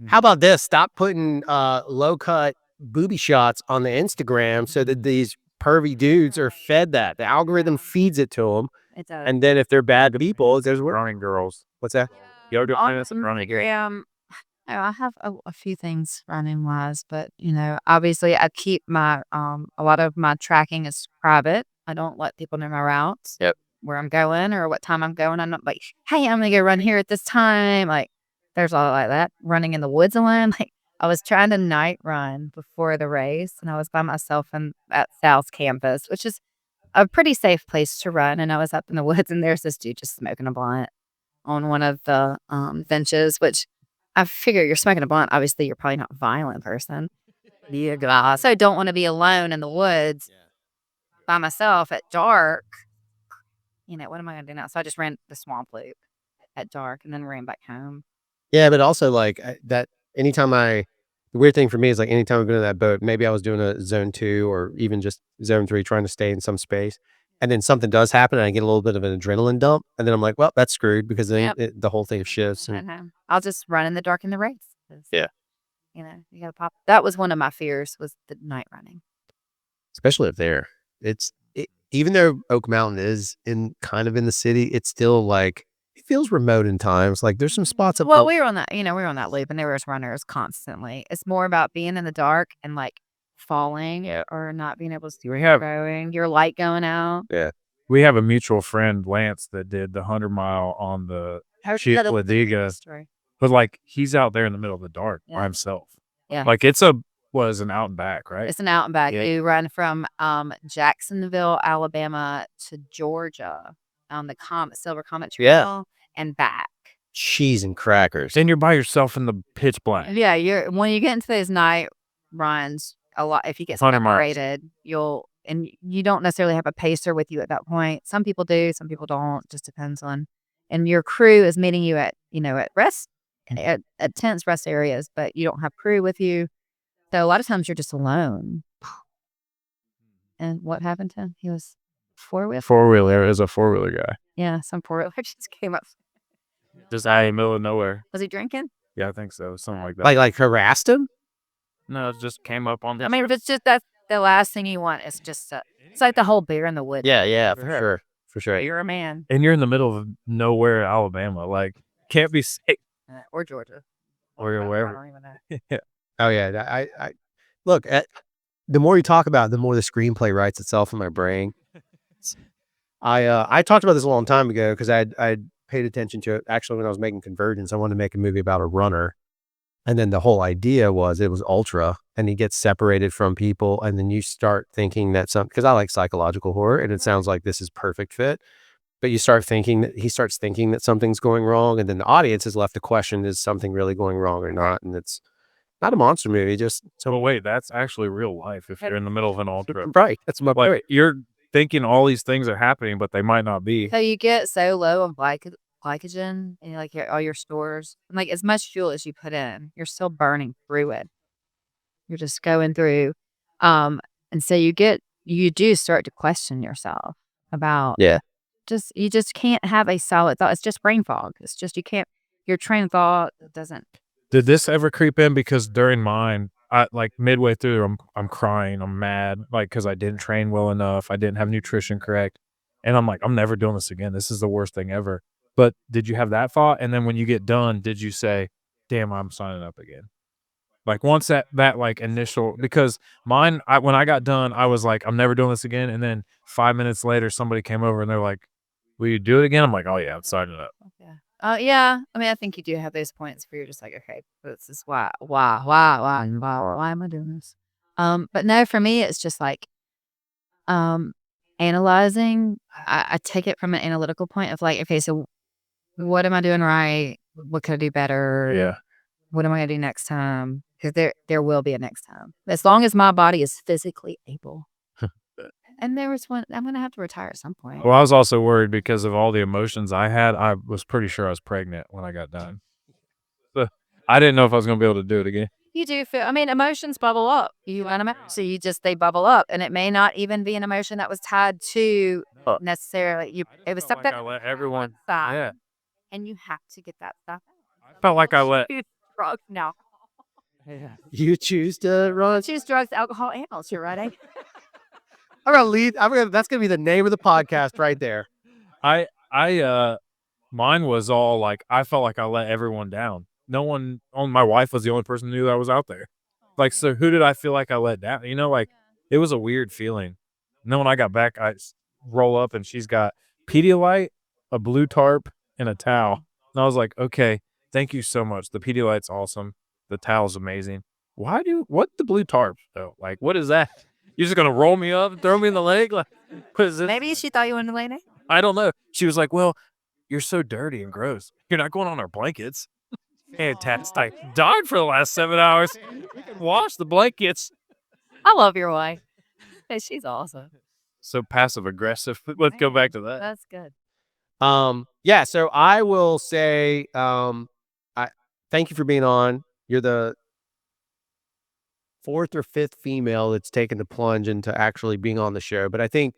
How about this? Stop putting low cut booby shots on the Instagram so that these pervy dudes are fed that. The algorithm feeds it to them. It does. And then if they're bad people, there's running girls. What's that? Yo, do On running. I have a few things running wise, but obviously I keep my a lot of my tracking is private. I don't let people know my routes. Yep. Where I'm going or what time I'm going. I'm not like, hey, I'm gonna go run here at this time. Like there's a lot like that. Running in the woods alone. Like I was trying to night run before the race and I was by myself at South Campus, which is a pretty safe place to run. And I was up in the woods and there's this dude just smoking a blunt on one of the benches, which I figure you're smoking a blunt. Obviously, you're probably not a violent person. Yeah, so I don't want to be alone in the woods by myself at dark. What am I going to do now? So I just ran the swamp loop at dark and then ran back home. Yeah, but also like that anytime the weird thing for me is like anytime I've been in that boat, maybe I was doing a zone 2 or even just zone 3 trying to stay in some space. And then something does happen and I get a little bit of an adrenaline dump. And then I'm like, well, that's screwed because then the whole thing shifts. And, I'll just run in the dark in the race. Yeah. You got to pop. That was one of my fears was the night running. Especially up there. Even though Oak Mountain is in the city, it's still like, it feels remote in times. Like there's some spots up. Well, we were on that loop and there was runners constantly. It's more about being in the dark and like falling or not being able to see going, your light going out. Yeah. We have a mutual friend, Lance, that did the 100 mile on the Chitladega. But like he's out there in the middle of the dark by himself. Yeah. Like was an out and back, right? It's an out and back. Yeah. You run from Jacksonville, Alabama to Georgia on the Silver Comet Trail and back. Cheese and crackers. Then you're by yourself in the pitch black. Yeah, when you get into those night runs, a lot if you get separated, you don't necessarily have a pacer with you at that point. Some people do, some people don't. Just depends on. And your crew is meeting you at rest at tents, rest areas, but you don't have crew with you. So a lot of times you're just alone. And what happened to him? He was four-wheeler. Four-wheeler is a four-wheeler guy. Yeah, some four-wheeler just came up. Just out in the middle of nowhere. Was he drinking? Yeah, I think so. Something like that. Like harassed him? No, it just came up on. I mean, if it's just that's the last thing you want, it's just it's like the whole bear in the woods. Yeah, for sure. You're a man. And you're in the middle of nowhere, Alabama. Like, can't be safe. Or Georgia. Or wherever. I don't even know. Oh yeah, I look at the more you talk about it, the more the screenplay writes itself in my brain. I talked about this a long time ago because I paid attention to it actually when I was making Convergence. I wanted to make a movie about a runner, And then the whole idea was it was ultra, and he gets separated from people, and then you start thinking that because I like psychological horror, and it sounds like this is perfect fit. But you start thinking that he starts thinking that something's going wrong, and then the audience is left to question, is something really going wrong or not? And it's not a monster movie, just But wait, that's actually real life if you're in the middle of an ultra. right. That's my Like, point. you're thinking all these things are happening, but they might not be. So you get so low of glycogen in like all your stores, like as much fuel as you put in, you're still burning through it. You're just going through, um, and so you do start to question yourself about Yeah. you just can't have a solid thought. It's just brain fog. It's just you can't your train of thought doesn't. Did this ever creep in? Because during mine, I like midway through, I'm crying, I'm mad, like because I didn't train well enough, I didn't have nutrition correct, and I'm like, I'm never doing this again. This is the worst thing ever. But did you have that thought? And then when you get done, did you say, "Damn, I'm signing up again"? Like once that like initial because mine, when I got done, I was like, I'm never doing this again. And then 5 minutes later, somebody came over and they're like, "Will you do it again?" I'm like, "Oh yeah, I'm signing up." Yeah. Yeah. I mean, I think you do have those points where you're just like, okay, this is why am I doing this? But no, for me, it's just like, um, analyzing. I take it from an analytical point of like, okay, so what am I doing right? What could I do better? Yeah. What am I gonna do next time? Because there will be a next time. As long as my body is physically able. And there was one I'm gonna have to retire at some point. Well, I was also worried because of all the emotions I had. I was pretty sure I was pregnant when I got done. So I didn't know if I was going to be able to do it again. You do feel I mean, emotions bubble up. You let 'em out. So they bubble up, and it may not even be an emotion that was tied to necessarily you it was Felt something like I let everyone. inside, Yeah. and you have to get that stuff out. I felt like I let. Choose drugs now. You choose to run. Choose drugs, alcohol, and else, you're right, eh? That's gonna be the name of the podcast right there. I mine was all like I felt like I let everyone down. No one on my wife was the only person who knew that I was out there. Like, so who did I feel like I let down? Like it was a weird feeling. And then when I got back, roll up and she's got Pedialyte, a blue tarp, and a towel. And I was like, okay, thank you so much. The Pedialyte's awesome. The towel's amazing. What the blue tarp though? Like, what is that? You're just gonna roll me up and throw me in the leg? Like, what is this? Maybe she thought you wanted to lay down. I don't know. She was like, well, you're so dirty and gross. You're not going on our blankets. Fantastic. I died for the last 7 hours. We can wash the blankets. I love your wife. Hey, she's awesome. So passive aggressive. Let's go back to that. That's good. Yeah, so I will say, I thank you for being on. You're the fourth or fifth female that's taken the plunge into actually being on the show. But I think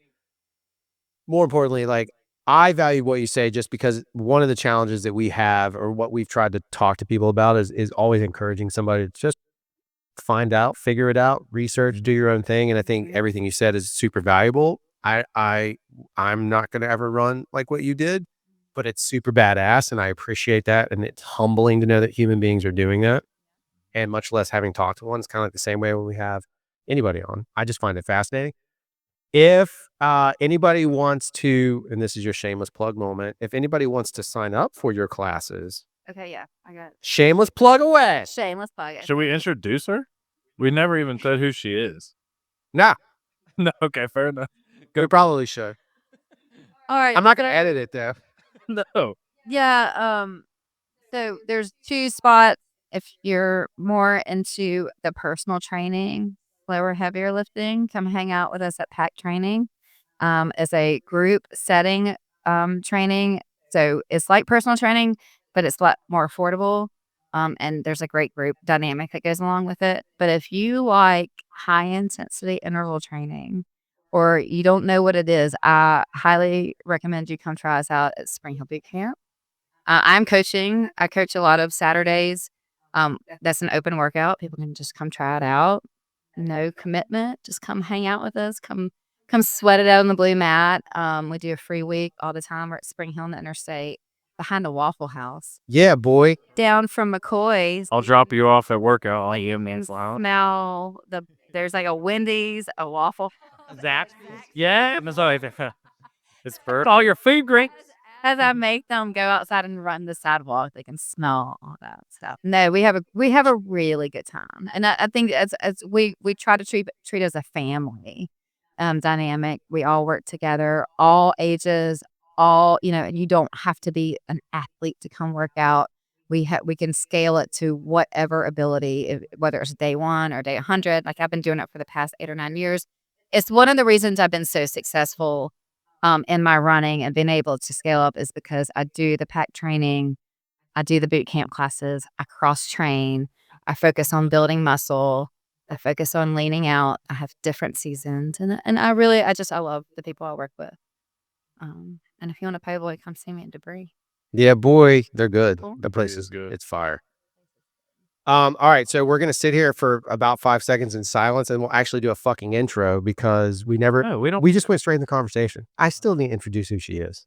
more importantly, like I value what you say just because one of the challenges that we have or what we've tried to talk to people about is always encouraging somebody to just find out, figure it out, research, do your own thing. And I think everything you said is super valuable. I'm not gonna ever run like what you did, but it's super badass and I appreciate that. And it's humbling to know that human beings are doing that. And much less having talked to one. It's kind of like the same way when we have anybody on. I just find it fascinating. If anybody wants to, and this is your shameless plug moment, if anybody wants to sign up for your classes, Okay, yeah, I got it. shameless plug away. Shameless plug it. Should we introduce her? We never even said who she is. Nah, No, okay, fair enough. we probably should. All right. I'm not gonna edit it though. No. Yeah, so there's 2 spots if you're more into the personal training, slower, heavier lifting, come hang out with us at Pack Training. As a group setting, training. So it's like personal training, but it's a lot more affordable. And there's a great group dynamic that goes along with it. But if you like high intensity interval training or you don't know what it is, I highly recommend you come try us out at Spring Hill Boot Camp. I'm coaching. I coach a lot of Saturdays. That's an open workout. People can just come try it out. No commitment. Just come hang out with us. Come sweat it out on the blue mat. We do a free week all the time. We're at Spring Hill on the interstate behind the Waffle House. Yeah, boy. Down from McCoy's. I'll drop you off at workout. All you men smell there's like a Wendy's, a Waffle. Zap. Yeah, it's for all your food great. As I make them go outside and run the sidewalk, they can smell all that stuff. No, we have a really good time, and I think as we try to treat it as a family dynamic. We all work together, all ages, all you don't have to be an athlete to come work out. We can scale it to whatever ability, whether it's day 1 or day 100. Like I've been doing it for the past 8 or 9 years. It's one of the reasons I've been so successful in my running and being able to scale up is because I do the pack training, I do the boot camp classes, I cross train, I focus on building muscle, I focus on leaning out. I have different seasons, and I love the people I work with. And if you want a po' boy, come see me at Debris. Yeah, boy, they're good. Cool. The place is is good. It's fire. All right, so we're gonna sit here for about 5 seconds in silence, and we'll actually do a fucking intro because No, we don't. we just went straight in the conversation. I still need to introduce who she is.